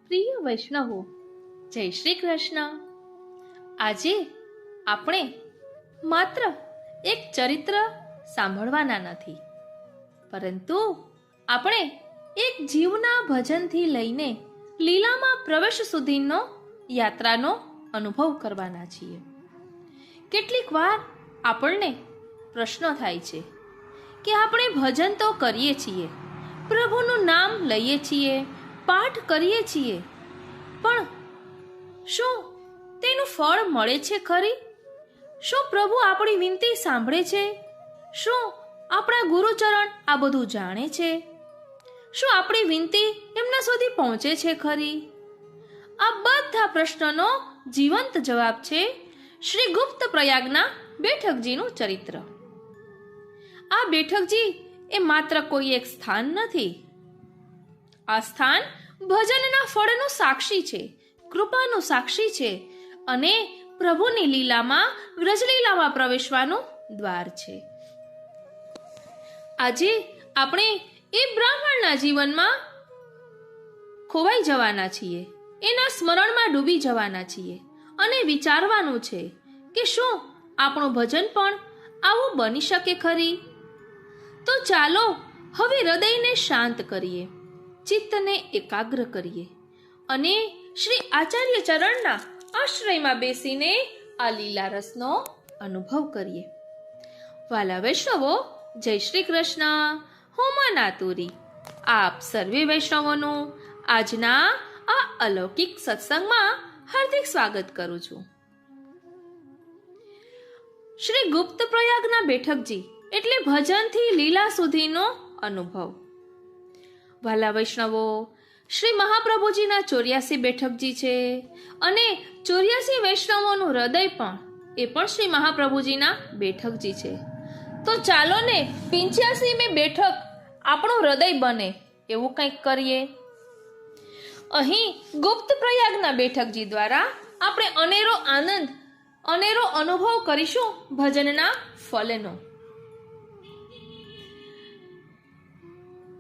પ્રિય વૈષ્ણવો, જય શ્રી કૃષ્ણ. આજે આપણે માત્ર એક ચરિત્ર સાંભળવાના નથી, પરંતુ આપણે એક જીવના ભજનથી લઈને લીલામાં પ્રવેશ સુધીનો યાત્રાનો અનુભવ કરવાના છીએ. કેટલીક વાર આપણને પ્રશ્ન થાય છે કે આપણે ભજન તો કરીએ છીએ, પ્રભુનું નામ લઈએ છીએ, પાઠ કરીએ છીએ, પણ શું તેનું ફળ મળે છે ખરી? શું પ્રભુ આપણી વિનંતી સાંભળે છે? શું આપણા ગુરુચરણ આ બધું જાણે છે? શું આપણી વિનંતી એમના સુધી પહોંચે છે ખરી? આ બધા પ્રશ્નનો જીવંત જવાબ છે શ્રી ગુપ્ત પ્રયાગના બેઠકજીનું ચરિત્ર. આ બેઠકજી એ માત્ર કોઈ એક સ્થાન નથી. આ સ્થાન ભજનના ફળનું સાક્ષી છે, કૃપાનું સાક્ષી છે અને પ્રભુની લીલામાં, વ્રજલીલામાં પ્રવેશવાનું દ્વાર છે. આજે આપણે એ બ્રાહ્મણના જીવનમાં ખોવાઈ જવાના છીએ, એના સ્મરણમાં ડૂબી જવાના છીએ અને વિચારવાનું છે કે શું આપણું ભજન પણ આવું બની શકે ખરી? તો ચાલો હવે હૃદયને શાંત કરીએ, ચિત્તને એકાગ્ર કરીએ અને શ્રી આચાર્ય ચરણના આશ્રયમાં બેસીને આ લીલા રસનો અનુભવ કરીએ. વાલા વૈષ્ણવો, જય શ્રી કૃષ્ણ. હું માનાતુરી આપ સર્વે વૈષ્ણવોનું આજના આ અલૌકિક સત્સંગમાં હાર્દિક સ્વાગત કરું છું. શ્રી ગુપ્ત પ્રયાગના બેઠકજી એટલે ભજનથી લીલા સુધીનો અનુભવ. વાલા વૈષ્ણવો, શ્રી મહાપ્રભુજીના 84 બેઠકજી છે અને 84 વૈષ્ણવોનું હૃદય પણ એ પણ શ્રી મહાપ્રભુજીના બેઠકજી છે. તો ચાલો ને 85મી બેઠક આપણું હૃદય બને એવું કંઈક કરીએ. અહીં ગુપ્ત પ્રયાગના બેઠકજી દ્વારા આપણે અનેરો આનંદ, અનેરો અનુભવ કરીશું ભજનના ફલનો.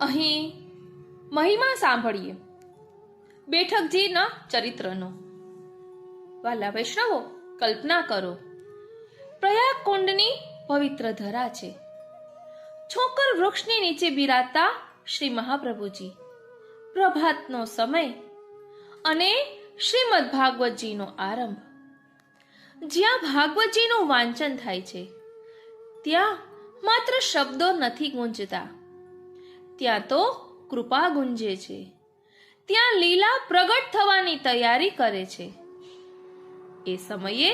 અહીં મહિમા સાંભળીએ બેઠકજીના ચરિત્રનો. વાલા વૈષ્ણવો, કલ્પના કરો, પ્રયાગ કુંડની પવિત્ર ધરા છે. છોકર વૃક્ષની નીચે બિરાજતા શ્રી મહાપ્રભુજી, પ્રભાતનો સમય અને શ્રીમદ ભાગવતજીનો આરંભ. જ્યાં ભાગવતજીનું વાંચન થાય છે ત્યાં માત્ર શબ્દો નથી ગુંજતા, ત્યાં તો કૃપા ગુંજે છે. ત્યાં લીલા પ્રગટ થવાની તૈયારી કરે છે. એ સમયે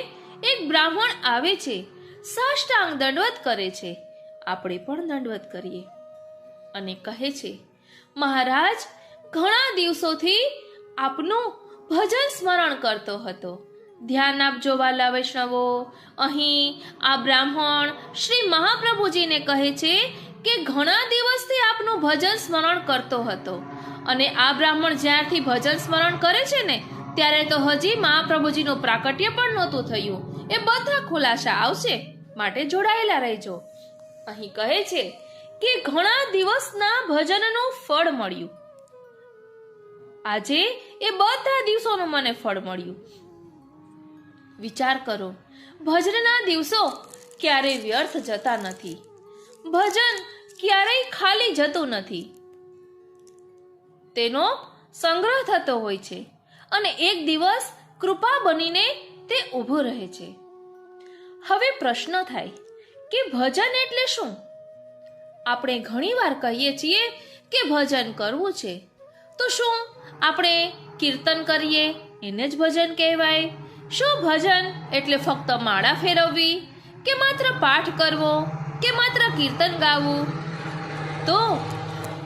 એક બ્રાહ્મણ આવે છે, સાષ્ટાંગ દંડવત કરે છે. આપણે પણ દંડવત કરીએ અને કહે છે, મહારાજ, ઘણા દિવસોથી આપનું ભજન સ્મરણ કરતો હતો. ધ્યાન આપજો વાલા વૈષ્ણવો. અહીં આ બ્રાહ્મણ શ્રી મહાપ્રભુજીને કહે છે કે ઘણા દિવસથી આપનું ભજન સ્મરણ કરતો હતો. અને આ બ્રાહ્મણ જ્યારથી ભજન સ્મરણ કરે છે ને, ત્યારે તો હજી મહાપ્રભુજીનું પ્રાકટ્ય પણ નહોતું થયું. એ બધા ખુલાસા આવશે, માટે જોડાયેલા રહેજો. અહીં કહે છે કે ઘણા દિવસના ભજનનું ફળ મળ્યું. આજે એ બધા દિવસોનું મને ફળ મળ્યું. વિચાર કરો, ભજનના દિવસો ક્યારેય વ્યર્થ જતા નથી. ભજન ક્યારેય ખાલી જતું નથી. તેનો સંગ્રહ થતો હોય છે અને એક દિવસ કૃપા બનીને તે ઊભું રહે છે. હવે પ્રશ્ન થાય કે ભજન એટલે શું? આપણે ઘણીવાર કહીએ છીએ કે ભજન કરવું છે, તો શું આપણે કીર્તન કરીએ એને જ ભજન કહેવાય? શું ભજન એટલે ફક્ત માળા ફેરવવી, કે માત્ર પાઠ કરવો, કે માત્ર કીર્તન ગાવું? તો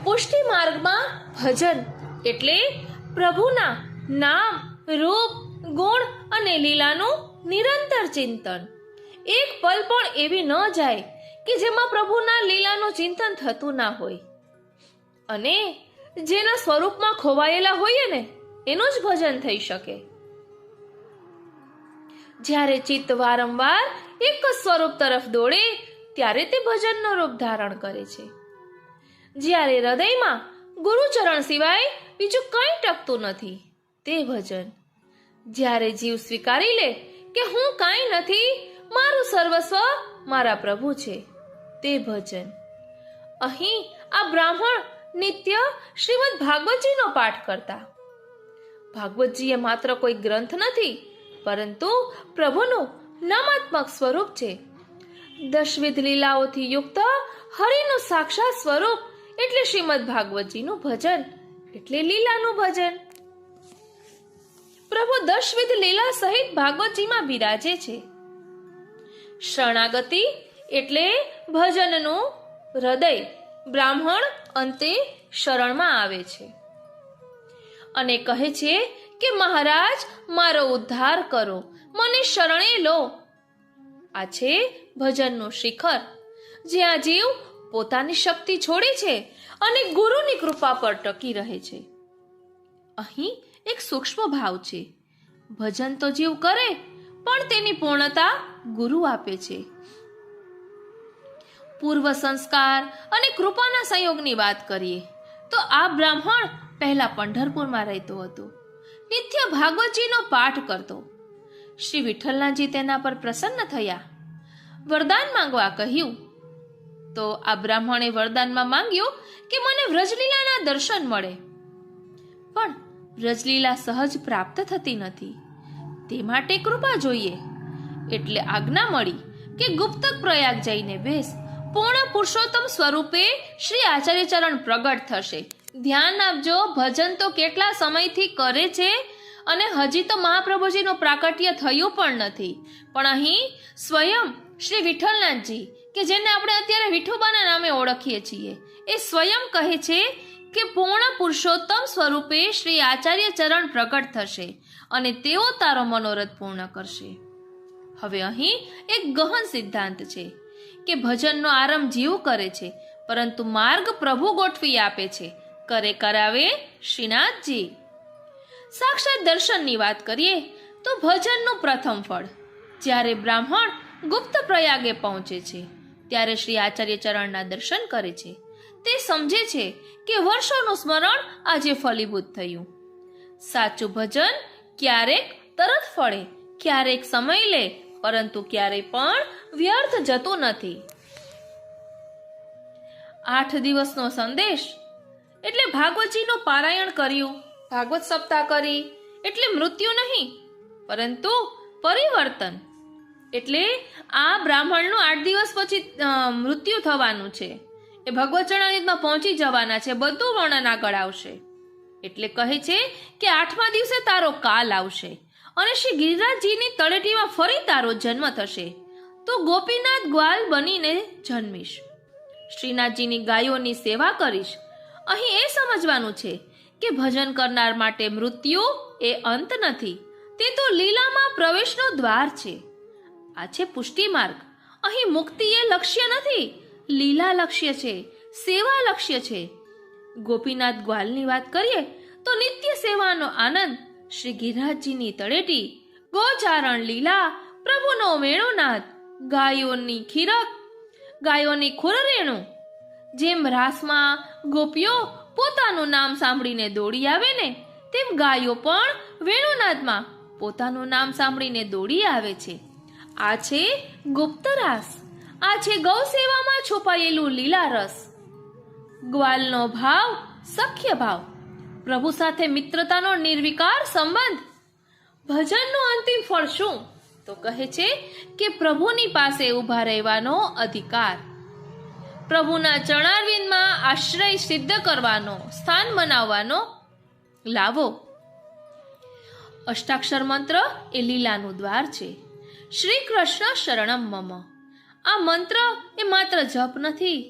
પુષ્ટિ માર્ગમાં ભજન એટલે પ્રભુના નામ, રૂપ, ગુણ અને લીલાનું નિરંતર ચિંતન. એક પલ પણ એવી ન જાય કે જેમાં પ્રભુના લીલાનું ચિંતન થતું ના હોય. અને જેના સ્વરૂપમાં ખોવાયેલા હોઈએ ને, એનું જ ભજન થઈ શકે. જ્યારે ચિત્ત વારંવાર એક જ સ્વરૂપ તરફ દોડે ત્યારે તે ભજનનું રૂપ ધારણ કરે છે. જ્યારે હૃદયમાં ગુરુચરણ સિવાય બીજું કંઈ ટકતું નથી, તે ભજન. જ્યારે જીવ સ્વીકારી લે કે હું કાંઈ નથી, મારું સર્વસ્વ મારા પ્રભુ છે, તે ભજન. અહીં આ બ્રાહ્મણ નિત્ય શ્રીમદ ભાગવતજીનો પાઠ કરતા. ભાગવતજી એ માત્ર કોઈ ગ્રંથ નથી, પરંતુ પ્રભુનું નામાત્મક સ્વરૂપ છે. દશવિધ લીલાઓથી યુક્ત હરિનું સાક્ષાત સ્વરૂપ એટલે શ્રીમદ ભાગવતજીનું ભજન, એટલે લીલાનું ભજન. પ્રભુ દશવિધ લીલા સહિત ભાગવતજીમાં બિરાજે છે. શરણાગતિ એટલે ભજનનું હૃદય. બ્રાહ્મણ અંતે શરણમાં આવે છે અને કહે છે કે મહારાજ, મારો ઉદ્ધાર કરો, મને શરણે લો. આ છે ભજનનું શિખર, જ્યાં જીવ પોતાની શક્તિ છોડે છે અને ગુરુની કૃપા પર ટકી રહે છે. અહીં એક સૂક્ષ્મ ભાવ છે. ભજન તો જીવ કરે, પણ તેની પૂર્ણતા ગુરુ આપે છે. પૂર્વ સંસ્કાર અને કૃપાના સંયોગની વાત કરીએ તો આ બ્રાહ્મણ પહેલા પંઢરપુરમાં રહેતો હતો. નિત્ય ભાગવતજીનો પાઠ કરતો. શ્રી વિઠ્ઠલનાથજી તેના પર પ્રસન્ન થયા. વરદાન માંગવા કહ્યું તો આ બ્રાહ્મણે વરદાનમાં માંગ્યું કે મને વ્રજલીલાના દર્શન મળે. પણ વ્રજલીલા સહજ પ્રાપ્ત થતી નથી, તે માટે કૃપા જોઈએ. એટલે આજ્ઞા મળી કે ગુપ્તક પ્રયાગ જઈને બેસ, પૂર્ણ પુરુષોત્તમ સ્વરૂપે શ્રી આચાર્ય ચરણ પ્રગટ થશે. ધ્યાન આપજો, ભજન તો કેટલા સમયથી કરે છે અને હજી તો મહાપ્રભુજીનું પ્રાકટ્ય થયું પણ નથી. પણ અહીં સ્વયં શ્રી વિઠ્ઠલનાથજી, કે જેને આપણે અત્યારે વિઠોબાના નામે ઓળખીએ છીએ, એ સ્વયં કહે છે કે પૂર્ણ પુરુષોત્તમ સ્વરૂપે શ્રી આચાર્ય ચરણ પ્રગટ થશે અને તેઓ તારો મનોરથ પૂર્ણ કરશે. હવે અહીં એક ગહન સિદ્ધાંત છે કે ભજનનો આરંભ જીવ કરે છે, પરંતુ માર્ગ પ્રભુ ગોઠવી આપે છે. કરે કરાવે શ્રીનાથજી. સાક્ષાત દર્શનની વાત કરીએ તો ભજનનું પ્રથમ ફળ. જ્યારે બ્રાહ્મણ ગુપ્ત પ્રયાગે પહોંચે છે, ત્યારે શ્રી આચાર્ય ચરણના દર્શન કરે છે. તે સમજે છે કે વર્ષોનું સ્મરણ આજે ફલીભૂત થયું. સાચું ભજન ક્યારેક તરત ફળે, ક્યારેક સમય લે, પરંતુ ક્યારેય પણ વ્યર્થ જતું નથી. 8 દિવસનો સંદેશ એટલે ભાગવતજીનું પારાયણ કર્યું, ભાગવત સપ્તાહ કરી એટલે મૃત્યુ નહીં, પરંતુ પરિવર્તન. એટલે આ બ્રાહ્મણનું 8 દિવસ પછી મૃત્યુ થવાનું છે, એ ભગવત ચરણામૃતમાં પહોંચી જવાના છે, બધું વર્ણન આગળ આવશે. એટલે કહે છે કે 8મા દિવસે તારો કાલ આવશે અને શ્રી ગિરિરાજજીની તળેટીમાં ફરી તારો જન્મ થશે. તો ગોપીનાથ ગ્વાલ બનીને જન્મીશ, શ્રીનાથજીની ગાયોની સેવા કરીશ. અહીં એ સમજવાનું છે કે ભજન કરનાર માટે મૃત્યુ એ અંત નથી, તે તો લીલામાં પ્રવેશનો દ્વાર છે. આ છે પુષ્ટિ માર્ગ. અહીં મુક્તિ એ લક્ષ્ય નથી, લીલા લક્ષ્ય છે, સેવા લક્ષ્ય છે. ગોપીનાથ ગ્વાલની વાત કરીએ તો નિત્ય સેવાનો આનંદ, શ્રી ગિરિરાજજીની તળેટી, ગોચારણ લીલા, પ્રભુનો વેણુનાદ, ગાયોની ખીરક, ગાયોની ખુરરેણું. જેમ રાસમાં ગોપીઓ પોતાનું નામ સાંભળીને દોડી આવે ને, તેમ ગાયો પણ વેણુનાદમાં પોતાનું નામ સાંભળીને દોડી આવે છે. આ છે ગુપ્ત રાસ, આ છે ગૌ સેવામાં છુપાયેલું લીલા રસ. ગ્વાલનો ભાવ સખ્ય ભાવ, પ્રભુ સાથે મિત્રતાનો નિર્વિકાર સંબંધ. ભજનનું અંતિમ ફળ શું? તો કહે છે કે પ્રભુની પાસે ઊભા રહેવાનો અધિકાર, પ્રભુના ચરણારવિંદમાં આશ્રય સિદ્ધ કરવાનો, સ્થાન બનાવવાનો લાવો. અષ્ટાક્ષર મંત્ર એ લીલાનું દ્વાર છે. શ્રી કૃષ્ણ શરણમ મમ. આ મંત્ર એ માત્ર જપ નથી,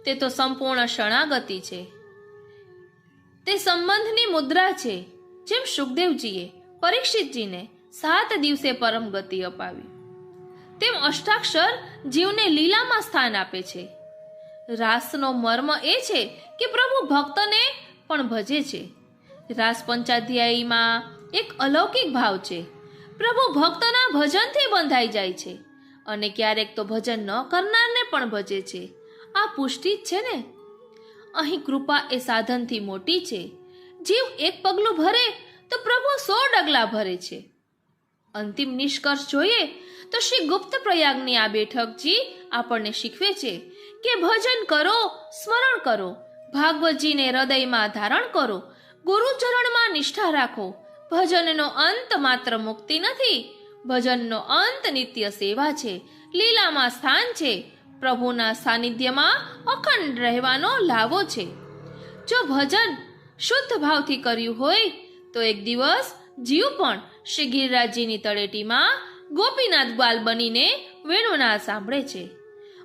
તે તો સંપૂર્ણ શરણાગતિ છે. તે સંબંધની મુદ્રા છે. જેમ સુખદેવજીએ પરીક્ષિતજીને 7 દિવસે પરમ ગતિ અપાવી, તેમ અષ્ટાક્ષર જીવને લીલામાં સ્થાન આપે છે. રાસનો મર્મ એ છે કે પ્રભુ ભક્તને પણ ભજે છે. રાસ પંચાધ્યાયીમાં એક અલૌકિક ભાવ છે. પ્રભુ ભક્તના ભજનથી બંધાઈ જાય છે અને ક્યારેક તો ભજન ન કરનારને પણ ભજે છે. આ પુષ્ટિ જ છે ને. અહીં કૃપા એ સાધનથી મોટી છે. જીવ એક પગલું ભરે તો પ્રભુ 100 ડગલા ભરે છે. અંતિમ નિષ્કર્ષ જોઈએ તો શ્રી ગુપ્ત પ્રયાગની આ બેઠકજી આપણને શીખવે છે કે ભજન કરો, સ્મરણ કરો, ભાગવતજીને હૃદયમાં ધારણ કરો, ગુરુચરણમાં નિષ્ઠા રાખો. ભજનનો અંત માત્ર મુક્તિ નથી, ભજનનો અંત નિત્ય સેવા છે, લીલામાં સ્થાન છે, પ્રભુના સાનિધ્યમાં અખંડ રહેવાનો લાવો છે. જો ભજન શુદ્ધ ભાવથી કર્યું હોય તો એક દિવસ જીવ પણ શ્રી ગિરિરાજજીની તળેટીમાં ગોપીનાથ ગ્વાલ બનીને વેણુનાદ સાંભળે છે.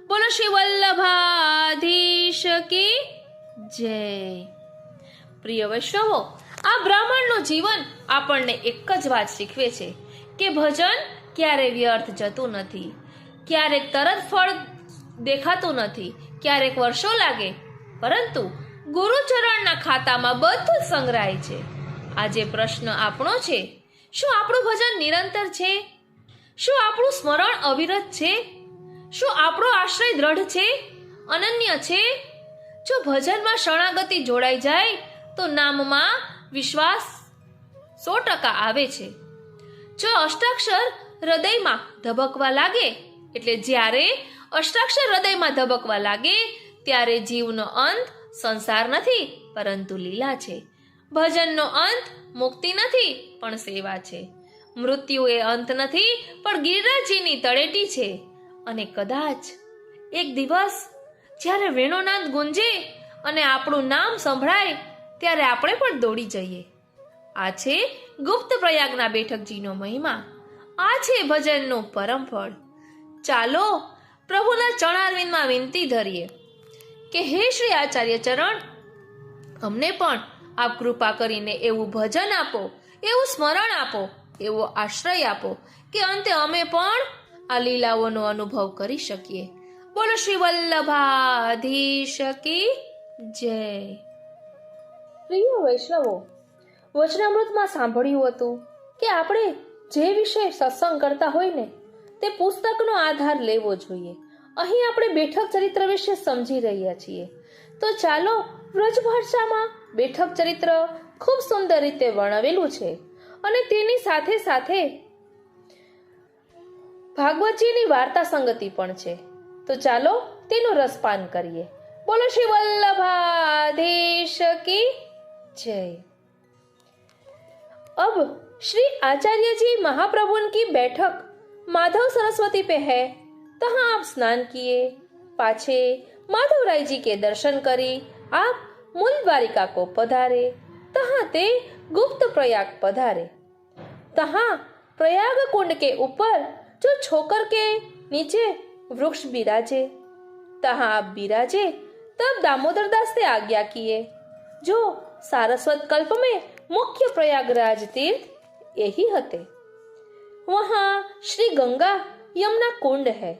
બોલો શ્રી વલ્લભાધીશ કી જય. પ્રિય વૈષ્ણવો, આ બ્રાહ્મણનું જીવન આપણને એક જ વાત શીખવે છે કે ભજન ક્યારે વ્યર્થ જતું નથી. ક્યારેક તરત ફળ દેખાતું નથી, ક્યારેક વર્ષો લાગે, પરંતુ ગુરુચરણના ખાતામાં બધું જ સંગ્રહાય છે. આજે પ્રશ્ન આપણો છે, શું આપણું ભજન નિરંતર છે? શું આપણું સ્મરણ અવિરત છે? શું આપણો આશ્રય દ્રઢ છે, અનન્ય છે? જો ભજનમાં શરણાગતિ જોડાઈ જાય તો નામમાં વિશ્વાસ 100% આવે છે. જો અષ્ટાક્ષર હૃદયમાં ધબકવા લાગે, એટલે જ્યારે અષ્ટાક્ષર હૃદયમાં ધબકવા લાગે ત્યારે જીવનો અંત સંસાર નથી પરંતુ લીલા છે. ભજનનો અંત મુક્તિ નથી પણ સેવા છે. મૃત્યુ એ અંત નથી પણ ગિરિરાજજીની તળેટી છે. અને કદાચ એક દિવસ જ્યારે વેણુનાદ ગુંજે અને આપણું નામ સંભળાય ત્યારે આપણે પણ દોડી જઈએ. આ છે ગુપ્ત પ્રયાગના બેઠકજીનો મહિમા. આ છે ભજનનું પરમ ફળ. ચાલો પ્રભુના ચરણારવિંદમાં વિનંતી ધરીએ કે હે શ્રી આચાર્ય ચરણ, અમને પણ આપ કૃપા કરીને એવું ભજન આપો, એવું સ્મરણ આપો, એવો આશ્રય આપો કે અંતે અમે પણ આ લીલાઓનો અનુભવ કરી શકીએ. બોલો શ્રી વલ્લભાધીશ કી જય. પ્રિય વૈષ્ણવો, વચનામૃતમાં સાંભળ્યું હતું કે આપણે જે વિશે સત્સંગ કરતા હોય ને તે પુસ્તકનો આધાર લેવો જોઈએ. અહીં આપણે બેઠક ચરિત્ર વિશે સમજી રહ્યા છીએ, તો ચાલો વ્રજભાષામાં બેઠક ચરિત્ર ખૂબ સુંદર રીતે વર્ણવેલું છે અને તેની સાથે સાથે ભાગવતજીની વાર્તા સંગતિ પણ છે. તો ચાલો તેનું રસપાન કરીએ. બોલો શ્રી वल्लभाधीश की जय। अब श्री आचार्य जी महाप्रभु की बैठक माधव सरस्वती पे है। तहाँ आप स्नान किए, पाछे माधव राय जी के दर्शन करी आप मूल द्वारिका को पधारे। तहाँ ते गुप्त प्रयाग पधारे। तहाँ प्रयाग कुंड के ऊपर जो छोकर के नीचे वृक्ष बिराजे, तहाँ आप बिराजे। तब दामोदर दास ने आज्ञा किए, जो सारस्वत कल्प में मुख्य प्रयागराज तीर्थ यही हते। वहाँ श्री गंगा यमुना कुंड है।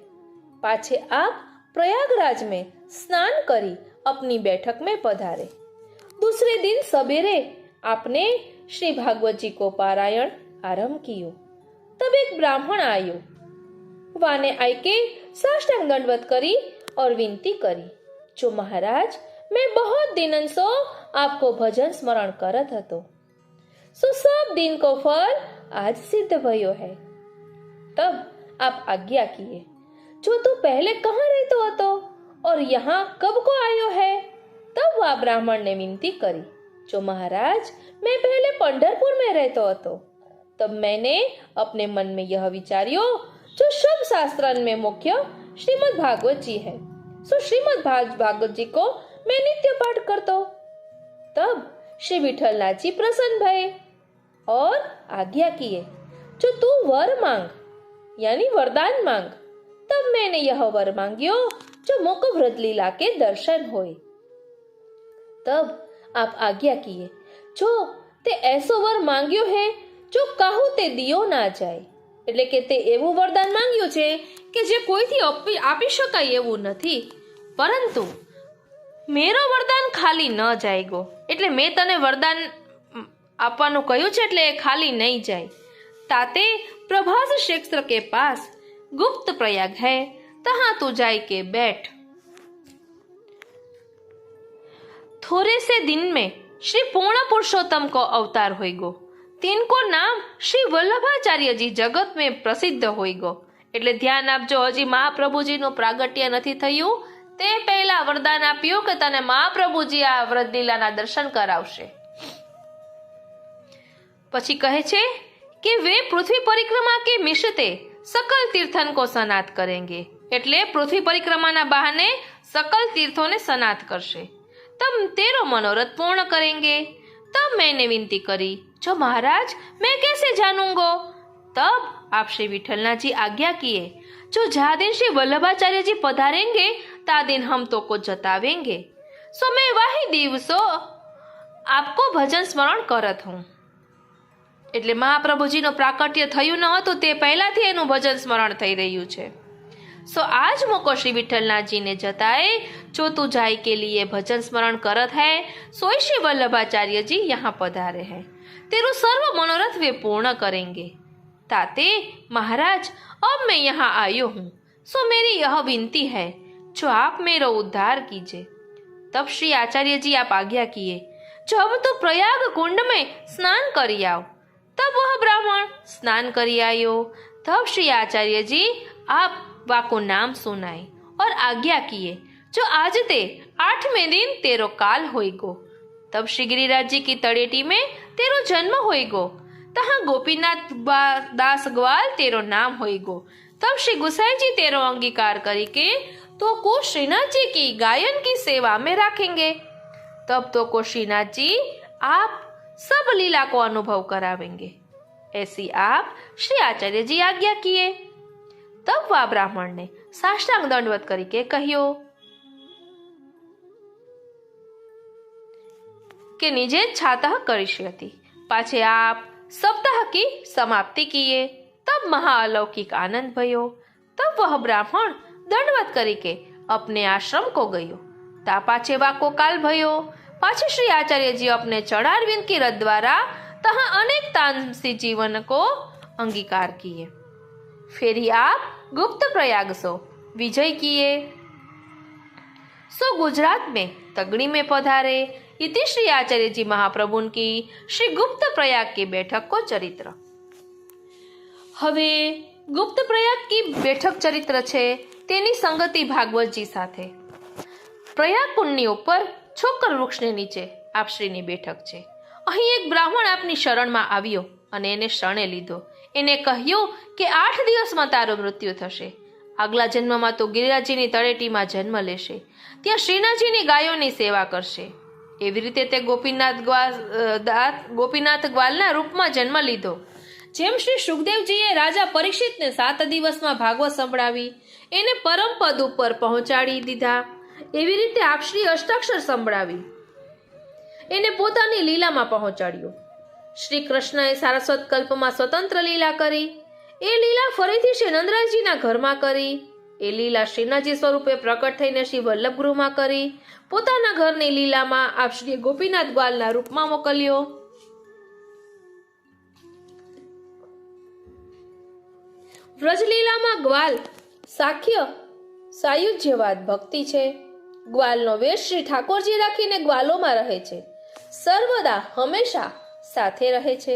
पाछे आप प्रयागराज में स्नान करी अपनी बैठक में पधारे। दूसरे दिन सवेरे आपने श्री भागवत जी को पारायण आरंभ कियो। तब एक ब्राह्मण आयो, वाने आई के साष्टांग दंडवत करी और विनती करी, जो महाराज मैं बहुत दिनन सो आपको भजन स्मरण करत हतो, सो सब दिन को फल आज सिद्ध भयो है। तब आप आज्ञा किए, जो तू पहले कहाँ रहतो हतो और यहाँ कब को आयो है? तब वह ब्राह्मण ने विनती करी, जो महाराज मैं पहले पंढरपुर में रहतो हतो। तब मैंने अपने मन में यह विचार्यो, जो सब शास्त्र में मुख्य श्रीमद् भागवत जी है, सो श्रीमद् भागवत जी को मैं नित्य पाठ करतो। तब श्री विठलनाथ जी प्रसन्न भये और आज्ञा किए, जो तू वर मांग, यानी वरदान मांग। तब मैंने यह वर मांगियो, जो मुख व्रतलीला के दर्शन होए। तब आप आज्ञा किए, जो ते ऐसो वर मांग्यो है जो काहू ते दियो ना जाए। એટલે કે તે એવું વરદાન માંગ્યું છે કે જે કોઈથી આપી શકાય એવું નથી, પરંતુ મેરો વરદાન ખાલી ન જાય ગો, એટલે મેં તને વરદાન આપવાનું કહ્યું છે એટલે એ ખાલી નહીં જાય। ताते प्रभास क्षेत्र के पास गुप्त प्रयाग है, तहाँ तू जाय के बैठ। थोड़े से दिन में श्री पूर्ण पुरुषोत्तम को अवतार होएगो। तिनको नाम श्री वल्लभाचार्यजी जगत में प्रसिद्ध होई गो। એટલે ધ્યાન આપજો, હજી મહાપ્રભુજીનું પ્રાગટ્ય નથી થયું તે પહેલા વરદાન આપ્યું કે તને મહાપ્રભુજી આ વ્રતલીલાના દર્શન કરાવશે। પછી કહે છે કે વે પૃથ્વી પરિક્રમા કે મિશતે सकल तीर्थन को स्नात करेंगे, એટલે પૃથ્વી પરિક્રમાના બહાને सकल तीर्थों ने स्नात करशे। तब तेरो मनोरथ पूर्ण करेंगे। तब मैंने विनती करी, जो महाराज मैं कैसे जानूंगो? तब आप श्री विठलनाथ जी आज्ञा किए, जो जहाँ दिन श्री वल्लभाचार्य जी पधारेंगे ता दिन हम तो को जतावेंगे। सो मैं वाही दिवसो आपको भजन स्मरण करत हूँ। એટલે મહાપ્રભુજીનો પ્રાકટ્ય થયું ન હતું તે પહેલાથી એનું ભજન સ્મરણ થઈ રહ્યું છે। सो आज मोको श्री विठलनाथ जी ने जताए, जो तू जाय के लिए भजन स्मरण करत है, सोई श्री वल्लभाचार्य जी यहाँ पधारे हैं। तेरू सर्व मनोरथ वे पूर्ण करेंगे। ताते महाराज अब मैं यहाँ आयो हूँ, सो मेरी यह विनती है, जो आप मेरा उद्धार कीजिए। तब श्री आचार्य जी आप आज्ञा किए, जब तो प्रयाग कुंड में स्नान करी आओ। तब वह ब्राह्मण स्नान करी आयो। तब श्री आचार्य जी आप वाको नाम सुनाए और आज्ञा किए, जो आज ते 8वें दिन तेरो काल होई गो। तब श्री गिरिराज जी की तड़ेटी में तेरो जन्म होई गो। तहाँ गोपीनाथ दास ग्वाल तेरो नाम होई गो। तब श्री गुसाई जी तेरो अंगीकार करी के तो को श्रीनाथ जी की गायन की सेवा में रखेंगे। तब तो को श्रीनाथ जी आप सब लीला को अनुभव करावेंगे। ऐसी आप श्री आचार्य जी आज्ञा किए। तब वह ब्राह्मण ने साष्टांग दंडवत करके कहियो कि निजे छाता करिष्यति हती। पाछे आप सप्ताह की समाप्ति किए। तब महाअलौकिक आनंद भयो। तब वह ब्राह्मण दंडवत करके अपने आश्रम को गयो। ता पाछे वाको काल भयो। पाछे श्री आचार्य जी अपने चढ़ारविंद की रथ द्वारा तहाँ अनेक तामसी जीवन को अंगीकार किए। फिर ही आप गुप्त प्रयाग सो विजय किए। सो गुजरात में तगड़ी में पधारे। इति श्री आचार्य जी महाप्रभु की श्री गुप्त प्रयाग की बैठक को चरित्र। हवे गुप्त प्रयाग की बैठक चरित्र छे तेनी संगति भागवत जी साथे। प्रयाग कुंडनी ऊपर छोकर वृक्षने नीचे આપશ્રીની બેઠક છે। અહીં એક બ્રાહ્મણ આપની શરણમાં આવ્યો અને એને શરણે લીધો। એને કહ્યું કે 8 દિવસમાં તારો મૃત્યુ થશે। આગલા જન્મમાં તો ગિરિરાજજીની તળેટીમાં જન્મ લેશે, ત્યાં શ્રીનાથજીની ગાયોની સેવા કરશે। એવી રીતે તે ગોપીનાથ ગ્વાલના રૂપમાં જન્મ લીધો। જેમ શ્રી સુખદેવજીએ રાજા પરીક્ષિતને 7 દિવસમાં ભાગવત સંભળાવી એને પરમ પદ ઉપર પહોંચાડી દીધા, એવી રીતે આપશ્રી અષ્ટાક્ષર સંભળાવી એને પોતાની લીલામાં પહોંચાડ્યો। શ્રી કૃષ્ણએ સારસ્વત કલ્પમાં સ્વતંત્ર લીલા કરી। એ લીલા ફરીથી શ્રી નંદરાજજીના ઘરમાં કરી। એ લીલા શ્રીનાથજી સ્વરૂપે પ્રકટ થઈને શ્રી વલ્લભ ગૃહમાં કરી। પોતાના ઘરની લીલામાં આપ શ્રી ગોપીનાથ ગ્વાલના રૂપમાં મોકલ્યો। વ્રજલીલામાં ગ્વાલ સાખ્ય સાયુજ્યવાદ ભક્તિ છે। ગ્વાલનો વેશ શ્રી ઠાકોરજી રાખીને ગ્વાલોમાં રહે છે, સર્વદા હંમેશા સાથે રહે છે।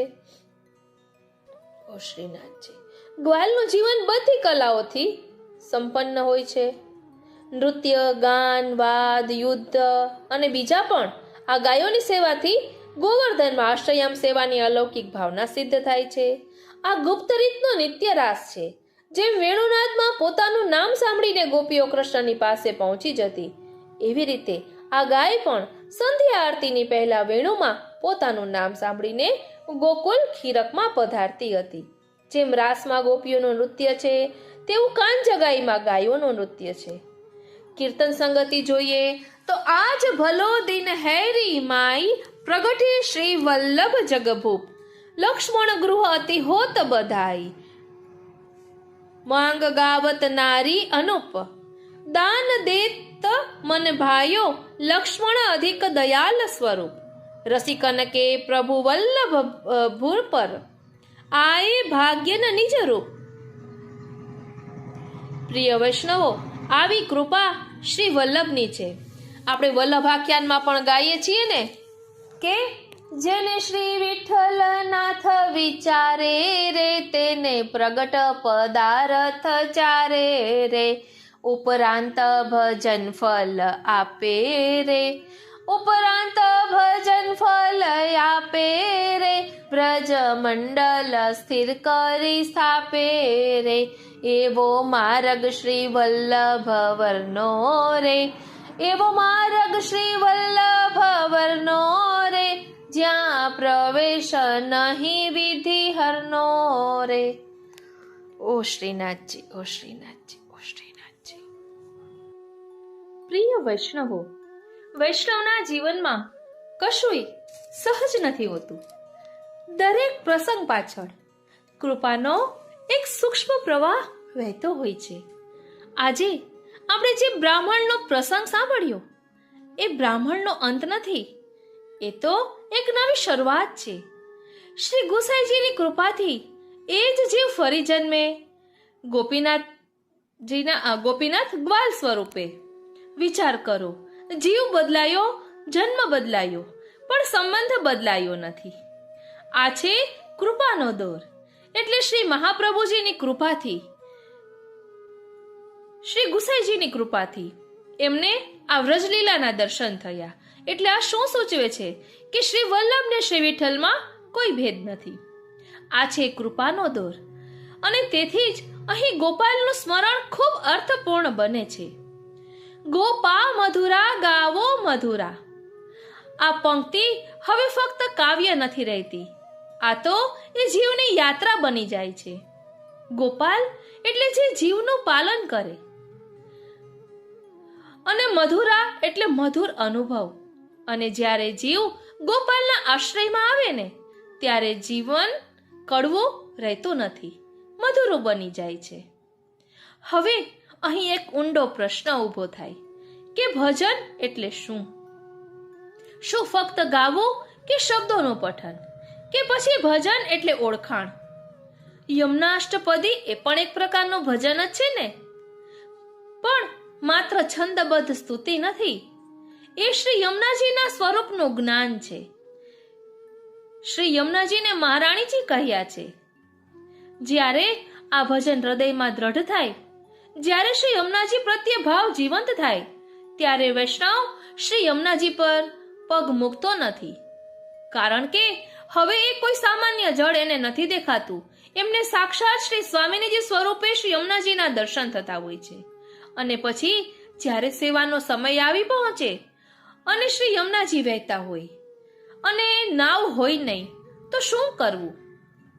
ઓ શ્રીનાથજી, ગ્વાલનું જીવન બધી કલાઓથી સંપન્ન હોય છે। નૃત્ય, ગાન, વાદ, યુદ્ધ અને બીજા પણ આ ગાયોની સેવાથી ગોવર્ધનમાં આશ્રયમ સેવાની અલૌકિક ભાવના સિદ્ધ થાય છે। આ ગુપ્ત રીતનો નિત્ય રાસ છે। જેમ વેણુનાદમાં પોતાનું નામ સાંભળીને ગોપીઓ કૃષ્ણની પાસે પહોંચી જતી, એવી રીતે આ ગાય પણ સંધ્યા આરતીની પહેલા વેણુમાં પોતાનું નામ સાંભળીને ગોકુલ ખીરકમાં પધારતી હતી। જેમ રાસમાં ગોપીઓનું નૃત્ય છે, તેવું કાંજગાઈમાં ગાયોનું નૃત્ય છે। કીર્તન સંગતિ જોઈએ તો આજ ભલો દિન હેરી માઈ પ્રગટે શ્રી વલ્લભ જગભૂપ લક્ષ્મણ ગૃહ અતિ હોત બધાઈ માંગ ગાવત નારી અનુપ દાન દેત मन भायो लक्ष्मण अधिक दयाल स्वरूप रसिकन के प्रभु वल्लभ भूर पर आए भाग्य न निज रूप। प्रिय वैष्णवो, आवी कृपा श्री वल्लभनी छे। આપણે વલ્લભાખ્યાનમાં પણ ગાઈએ છીએ ને કે જેને શ્રી વિઠ્ઠલનાથ વિચારે રે, તેને પ્રગટ પદાર્થ ચારે રે, ઉપરાંત ભજન ફલ આપે રે, ઉપરાંત ભજન ફલ આપે રે, વ્રજ મંડલ સ્થિર કરી સ્થાપે રે, એવો માર્ગ શ્રી વલ્લભ વર્ણો રે, એવો માર્ગ શ્રી વલ્લભ વર્ણો રે, જ્યાં પ્રવેશ નહીં વિધિ હરનો રે. ઓ શ્રીનાથજી, ઓ શ્રીનાથજી, ઓ શ્રીનાથજી. પ્રિય વૈષ્ણવો, વૈષ્ણવના જીવનમાં કશુંય સહજ નથી હોતું. દરેક પ્રસંગ પાછળ કૃપાનો એક સૂક્ષ્મ પ્રવાહ વહેતો હોય છે. આજે આપણે જે બ્રાહ્મણનો પ્રસંગ સાંભળ્યો એ બ્રાહ્મણનો અંત નથી, એ તો એક નવી શરૂઆત છે. શ્રી ગુસાઈજીની કૃપાથી એ જ જીવ ફરી જન્મે, ગોપીનાથ ગ્વાલ સ્વરૂપે. વિચાર કરો, જીવ બદલાયો, જન્મ બદલાયો, પણ સંબંધ બદલાયો નથી. આ છે કૃપાનો દોર. એટલે શ્રી મહાપ્રભુજીની કૃપાથી, શ્રી ગુસાઈજીની કૃપાથી એમને આ વ્રજલીલાના દર્શન થયા. એટલે આ શું સૂચવે છે કે શ્રી વલ્લભ ને શ્રી વિઠ્ઠલમાં કોઈ ભેદ નથી. આ છે કૃપાનો દોર. અને તેથી જ અહીં ગોપાલનું સ્મરણ ખૂબ અર્થપૂર્ણ બને છે. ગોપા મધુરા ગાવો મધુરા. આ પંક્તિ હવે ફક્ત કાવ્ય નથી રહેતી, આ તો એ જીવની યાત્રા બની જાય છે. ગોપાલ એટલે જે જીવનું પાલન કરે, અને મધુરા એટલે મધુર અનુભવ. અને જ્યારે જીવ ગોપાલના આશ્રયમાં આવે ને, ત્યારે જીવન કડવું રહેતું નથી, મધુરું બની જાય છે. હવે અહીં એક ઊંડો પ્રશ્ન ઊભો થાય કે ભજન એટલે શું? શું ફક્ત ગાવું કે શબ્દોનું પઠન, કે પછી ભજન એટલે ઓળખાણ? યમનાષ્ટપદી એ પણ એક પ્રકારનું ભજન જ છે ને, પણ માત્ર છંદબદ્ધ સ્તુતિ નથી. એ શ્રી યમુનાજીના સ્વરૂપનું જ્ઞાન છે. શ્રી યમુનાજીને મહારાણીજી કહ્યા છે. જ્યારે આ ભજન હૃદયમાં દ્રઢ થાય, જ્યારે શ્રી યમુનાજી પ્રત્યે ભાવ જીવંત થાય, ત્યારે વૈષ્ણવ શ્રી યમુનાજી પર પગ મૂકતો નથી. કારણ કે હવે એ કોઈ સામાન્ય જળ એને નથી દેખાતું, એમને સાક્ષાત શ્રી સ્વામિનીજી સ્વરૂપે શ્રી યમુનાજીના દર્શન થતા હોય છે. અને પછી જ્યારે સેવાનો સમય આવી પહોંચે અને શ્રી યમુનાજી વહેતા હોય અને નાવ હોય નહીં, તો શું કરવું?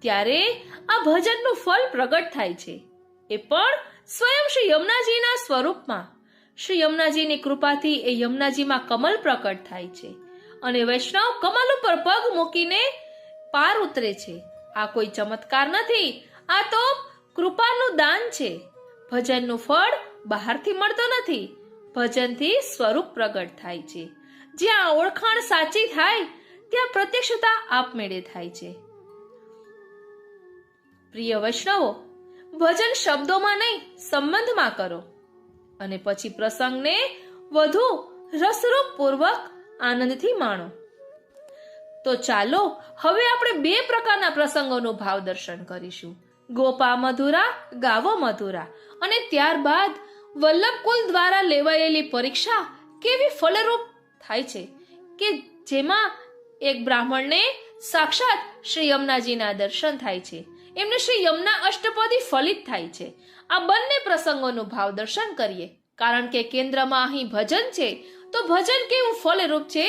ત્યારે આ ભજનનું ફળ પ્રગટ થાય છે, એ પણ સ્વયં શ્રી યમુનાજીના સ્વરૂપમાં. શ્રી યમુનાજીની કૃપાથી એ યમુનાજીમાં કમલ પ્રકટ થાય છે, અને વૈષ્ણવ કમલ ઉપર પગ મૂકીને પાર ઉતરે છે. આ કોઈ ચમત્કાર નથી, આ તો કૃપાનું દાન છે. ભજનનું ફળ બહારથી મળતો નથી, ભજનથી સ્વરૂપ પ્રગટ થાય છે. જ્યાં ઓળખાણ સાચી થાય ત્યાં પ્રત્યક્ષતા આપમેળે થાય છે. પ્રિય વૈષ્ણવો, ભજન શબ્દોમાં નહીં, સંબંધમાં કરો, અને પછી પ્રસંગને વધુ રસરૂપ પૂર્વક આનંદથી માણો. તો ચાલો હવે આપણે બે પ્રકારના પ્રસંગોનું ભાવ દર્શન કરીશું. ગોપા મધુરા, ગાવો મધુરા, અને ત્યારબાદ વલ્લભકુલ દ્વારા લેવાયેલી પરીક્ષા કેવી ફલરૂપ થાય છે, કે જેમાં એક બ્રાહ્મણને સાક્ષાત શ્રી યમુનાજીના દર્શન થાય છે, એમને શ્રી યમુના અષ્ટપદી ફલિત થાય છે. આ બંને પ્રસંગોનું ભાવ દર્શન કરીએ, કારણ કે કેન્દ્રમાં અહીં ભજન છે. તો ભજન કેવું ફલરૂપ છે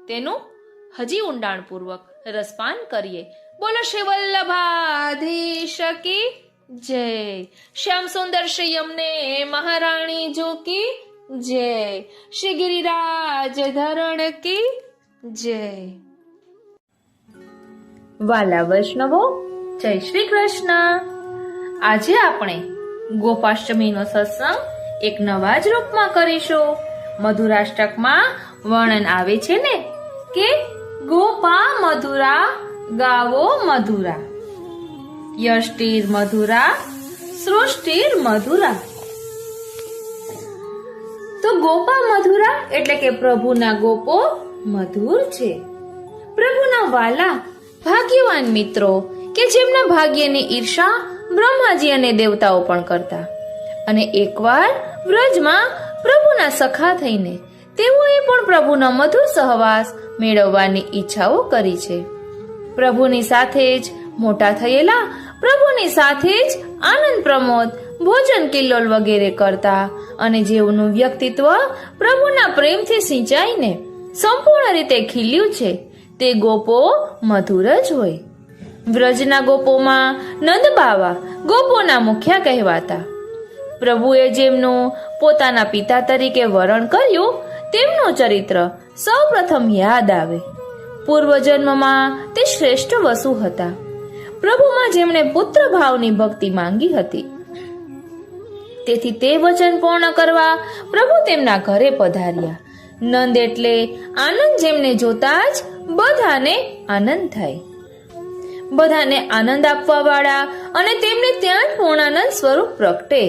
તેનું હજી ઊંડાણપૂર્વક રસપાન કરીએ. બોલો શ્રી વલ્લભાધીશ કી જય. શ્યામ સુંદર શ્રી યમને મહારાણી જો કી જય. શ્રી ગિરિરાજ ધરણ કી જય. વાલા વૈષ્ણવો, જય શ્રી કૃષ્ણ. આજે આપણે ગોપાષ્ટમીનો સત્સંગ એક નવા જ રૂપમાં કરીશું. મધુરાષ્ટકમાં વર્ણન આવે છે ને કે ગોપા મધુરા, ગાવો મધુરા, યષ્ટિર મધુરા, સૃષ્ટિર મધુરા. તો ગોપા મધુરા એટલે કે પ્રભુના ગોપો મધુર છે. પ્રભુના વાલા ભાગ્યવાન મિત્રો કે જેમના ભાગ્યની ઈર્ષા બ્રહ્માજી અને દેવતાઓ પણ કરતા. અને એકવાર વ્રજમાં પ્રભુના સખા થઈને તેઓએ પણ પ્રભુનો મધુર સહવાસ મેળવવાની ઈચ્છાઓ કરી છે. પ્રભુની સાથે જ મોટા થયેલા, પ્રભુની સાથે જ આનંદ પ્રમોદ, ભોજન કિલ્લોલ વગેરે કરતા અને જેઓનું વ્યક્તિત્વ પ્રભુના પ્રેમથી સિંચાઈને સંપૂર્ણ રીતે ખીલ્યું છે તે ગોપો મધુર જ હોય. વ્રજના ગોપોમાં નંદબાવા ગોપોના મુખ્ય કહેવાતા. પ્રભુએ જેમનું પોતાના પિતા તરીકે વરણ કર્યું તેમનું ચરિત્ર સૌ પ્રથમ યાદ આવે. પૂર્વજન્મમાં તે શ્રેષ્ઠ વસુ હતા. પ્રભુમાં જેમણે પુત્ર ભાવની ભક્તિ માંગી હતી, તેથી તે વચન પૂર્ણ કરવા પ્રભુ તેમના ઘરે પધાર્યા. નંદ એટલે આનંદ, જેમને જોતા જ બધાને આનંદ થાય. બધાને આનંદ આપવા વાળા અને તેમને ત્યાં જ પૂર્ણાનંદ સ્વરૂપ પ્રગટે.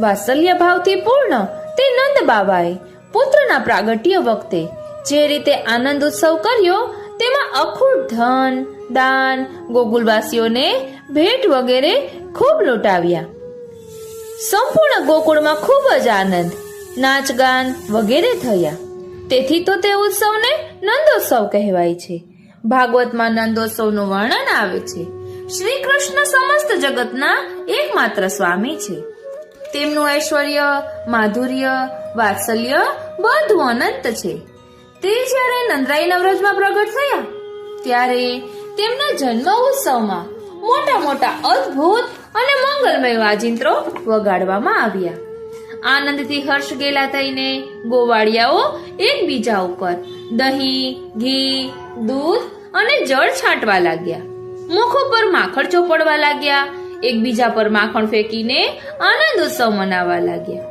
વાત્સલ્ય ભાવથી પૂર્ણ તે નંદ બાવાએ પુત્રના પ્રાગટ્ય વખતે જે રીતે આનંદ ઉત્સવ કર્યો તેમાં અખૂટ ધન, દાન, ગોકુળવાસીઓને ભેટ વગેરે ખૂબ લૂંટાવ્યા. સંપૂર્ણ ગોકુળમાં ખૂબ જ આનંદ, નાચગાન વગેરે થયા. તેથી તો તે ઉત્સવને નંદોત્સવ કહેવાય છે. ભાગવતમાં નંદોત્સવનું વર્ણન આવે છે. શ્રી કૃષ્ણ સમસ્ત જગતના એકમાત્ર સ્વામી છે. તેમનું ઐશ્વર્ય, માધુર્ય, વાત્સલ્ય બધું અનંત છે. તે જ્યારે નંદરાયના વ્રજમાં પ્રગટ થયા ત્યારે તેમના જન્મ ઉત્સવમાં મોટા મોટા અદ્ભુત અને મંગલમય વાજિંત્રો વગાડવામાં આવ્યા. આનંદથી હર્ષ ગેલા થઈને ગોવાળિયાઓ એકબીજા ઉપર દહીં, ઘી, દૂધ અને જળ છાંટવા લાગ્યા. મુખો પર માખણ ચોપડવા લાગ્યા. એકબીજા પર માખણ ફેંકીને આનંદ ઉત્સવ મનાવવા લાગ્યા.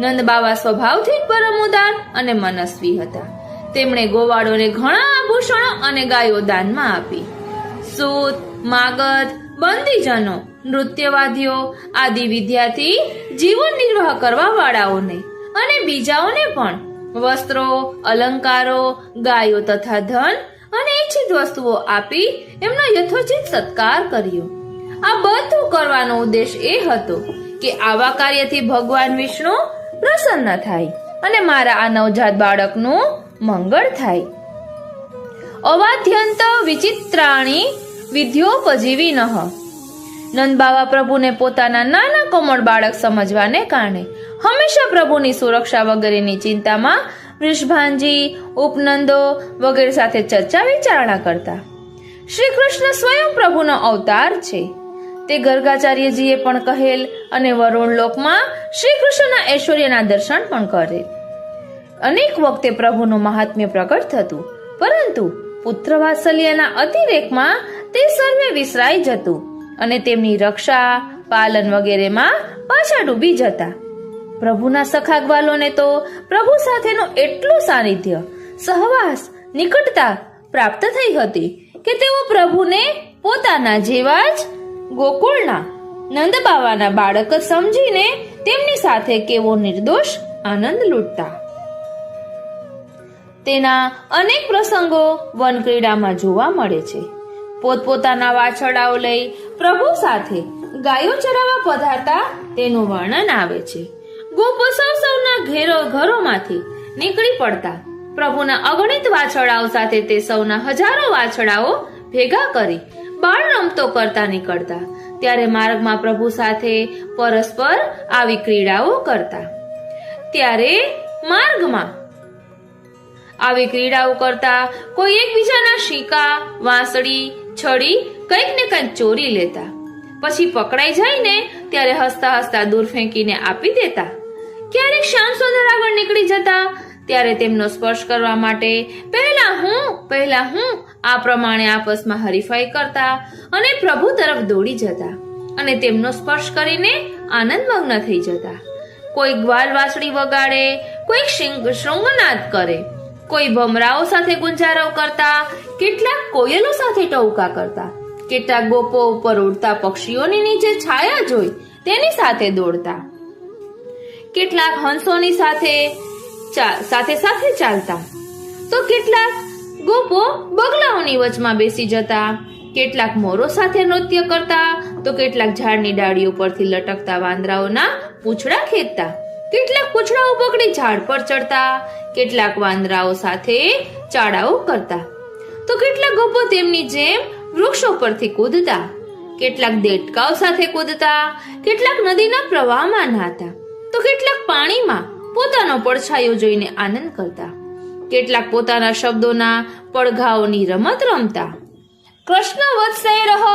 નંદ બાવા સ્વભાવથી પરમ ઉદાર અને મનસ્વી હતા. તેમણે ગોવાળોને ઘણા આભૂષણો અને ગાયો દાનમાં આપી. સૂત, માગધ, બંદીજનો, નૃત્યવાદીઓ આદિ વિદ્યાથી જીવન નિર્વાહ કરવા વાળાઓને અને બીજાઓને પણ વસ્ત્રો, અલંકારો, ગાયો તથા ધન અને ઈચ્છિત વસ્તુઓ આપી એમનો યથોચિત સત્કાર કર્યો. આ બધું કરવાનો ઉદ્દેશ એ હતો કે આવા કાર્યથી ભગવાન વિષ્ણુ પ્રસન્ન થાય અને મારા આ નવજાત બાળકનું મંગળ થાય. અવાધ્યંત વિચિત્રાણી વિદ્યોપજીવિનઃ. નંદબાવા પ્રભુને પોતાના નાના કોમળ બાળક સમજવાને કારણે હંમેશા પ્રભુની સુરક્ષા વગેરેની ચિંતામાં વૃષભાનજી, ઉપનંદો વગેરે સાથે ચર્ચા વિચારણા કરતા. શ્રી કૃષ્ણ સ્વયં પ્રભુનો અવતાર છે. તે ગર્ગાચાર્યજીએ પણ કહેલ અને વરુણ લોકમાં શ્રી કૃષ્ણના ઐશ્વર્યના દર્શન પણ કરેલ. અનેક વખતે પ્રભુનું મહાત્મ્ય પ્રગટ થતું, પરંતુ પુત્ર વાત્સલ્યના અતિરેકમાં તે સર્વે વિસરાઈ જતું અને તેમની રક્ષા, પાલન વગેરેમાં પાછા ડૂબી જતા. પ્રભુના સખા ગ્વાલોને તો પ્રભુ સાથેનું એટલું સાનિધ્ય, સહવાસ, નિકટતા પ્રાપ્ત થઈ હતી કે તેઓ પ્રભુને પોતાના જેવા જ ગોકુળના નંદબાવાના બાળક સમજીને તેમની સાથે કેવો નિર્દોષ આનંદ લૂંટતા. તેના અનેક પ્રસંગો વનક્રીડામાં જોવા મળે છે. પોતપોતાના વાછરડાઓ લઈ પ્રભુ સાથે ગાયો ચરાવવા પધારતા તેનું વર્ણન આવે છે. ગોપો સૌના ઘરોમાંથી નીકળી પડતા. પ્રભુના અગણિત વાછરડાઓ સાથે તે સૌના હજારો વાછરડાઓ ભેગા કરી બાળ રમતો કરતા નીકળતા. ત્યારે માર્ગમાં પ્રભુ સાથે પરસ્પર આવી ક્રીડાઓ કરતા. ત્યારે માર્ગમાં આવી ક્રીડાઓ કરતા કોઈ એકબીજાના શીકા, વાંસળી, છડી કંઈક ને કંઈક ચોરી લેતા. પછી પકડાઈ જાય ને ત્યારે હસતા હસતા દૂર ફેંકીને આપી દેતા. ક્યારેક શ્યામ સુંદર આગળ નીકળી જતા ત્યારે તેમનો સ્પર્શ કરવા માટે પહેલા હું આ પ્રમાણે આપસમાં હરીફાઈ કરતા અને પ્રભુ તરફ દોડી જતા અને તેમનો સ્પર્શ કરીને આનંદમગ્ન થઈ જતા. કોઈ ગ્વાલ વાંસળી વગાડે, કોઈ શૃંગનાદ કરે, કોઈ ભમરાઓ સાથે ગુંજારવ કરતા, કેટલાક કોયલો સાથે ટહુકા કરતા, કેટલાક ગોપો ઉપર ઉડતા પક્ષીઓની નીચે છાયા જોઈ તેની સાથે દોડતા, કેટલાક હંસોની સાથે ચાલતા, તો કેટલાક ગોપો બગલાઓની વચમાં બેસી જતા, કેટલાક મોરો સાથે નૃત્ય કરતા તો કેટલાક ઝાડની ડાળીઓ પરથી લટકતા વાંદરાઓના પૂંછડા ખેંચતા, કેટલાક પૂંછડાઓ પકડી ઝાડ પર ચડતા, કેટલાક વાંદરાઓ સાથે ચાડાઓ કરતા, તો કેટલાક ગોપો તેમની જેમ વૃક્ષો પરથી કૂદતા, કેટલાક દેડકાઓ સાથે કૂદતા, કેટલાક નદીના પ્રવાહમાં નહાતા, તો કેટલાક પાણીમાં પોતાનો પડછાયો જોઈને આનંદ કરતા, કેટલાક પોતાના શબ્દોના પડઘાઓની રમત રમતા. કૃષ્ણ વત્સૈરઃ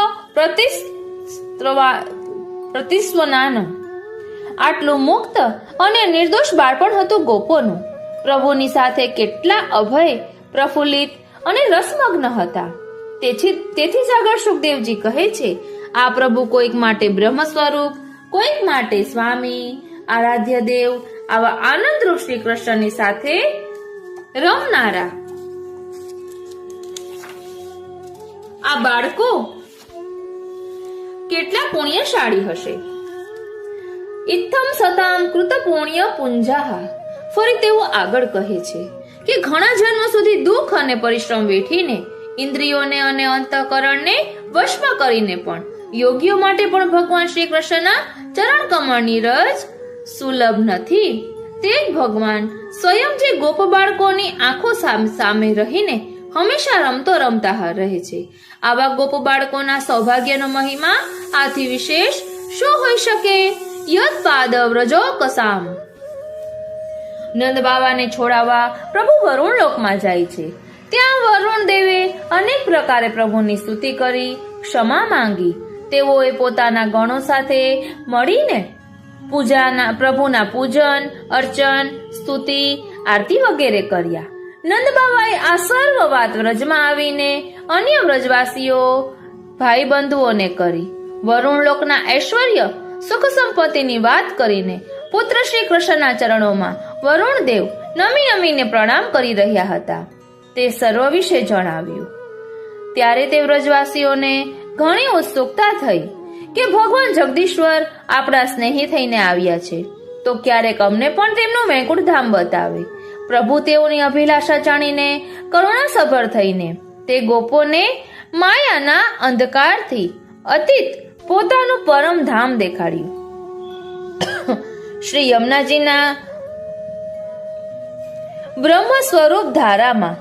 પ્રતિસ્વનાન. આટલું મુક્ત અને નિર્દોષ બાળપણ હતું ગોપોનું. પ્રભુની સાથે કેટલા અભય, પ્રફુલ્લિત અને રસમગ્ન હતા. તેથી જ આગળ સુખદેવજી કહે છે, આ પ્રભુ કોઈક માટે બ્રહ્મ સ્વરૂપ, કોઈક માટે સ્વામી, આરાધ્ય દેવ, આવા આનંદરૂપ શ્રી કૃષ્ણની સાથે રમનારા આ બાળકો કેટલા પુણ્યશાળી હશે. ઇત્થમ સતામ કૃત પુણ્ય પુંજાહા. ફરી તેઓ આગળ કહે છે કે ઘણા જન્મો સુધી દુઃખ અને પરિશ્રમ વેઠીને, ઇન્દ્રિયોને અને અંતઃકરણને વશમાં કરીને પણ યોગીઓ માટે પણ ભગવાન શ્રી કૃષ્ણના ચરણ કમળની રજ સુલભ નથી. તે જ ભગવાન સ્વયં જે ગોપ બાળકોની આંખો સામે રહીને હંમેશા રમતા રહે છે. આવા ગોપ બાળકોના સૌભાગ્યનો મહિમા આથી વિશેષ શું હોઈ શકે? યદ પાદ વ્રજો કસામ. નંદ બાવાને છોડાવવા પ્રભુ વરુણ લોકમાં જાય છે. ત્યાં વરુણ દેવે અનેક પ્રકારે પ્રભુની સ્તુતિ કરી, ક્ષમા માંગી. તેઓએ પોતાના ગણો સાથે મળીને પ્રભુના પૂજન, અર્ચન, સ્તુતિ, આરતી વગેરે કર્યા. નંદ બાવાએ આ સર્વ વાત વ્રજમાં આવીને અન્ય વ્રજવાસીઓ ભાઈ બંધુઓને કરી. વરુણ લોકના ઐશ્વર્ય, સુખ સંપત્તિની વાત કરીને પુત્ર શ્રી કૃષ્ણના ચરણોમાં વરુણ દેવ નમીને પ્રણામ કરી રહ્યા હતા. તે સર્વ વિશે જણાવ્યું. ત્યારે તે વ્રજવાસીઓને ઘણી ઉત્સુકતા થઈ કે ભગવાન જગદીશ્વર આપણા સ્નેહી થઈને આવ્યા છે, તો ક્યારેક અમને પણ તેમનું વૈકુંઠ ધામ બતાવે. પ્રભુ તેઓની અભિલાષા જાણીને કરુણાસભર થઈને તે ગોપોને માયાના અંધકારથી અતીત પોતાનું પરમ ધામ દેખાડ્યું. શ્રી યમુનાજીના બ્રહ્મ સ્વરૂપ ધારામાં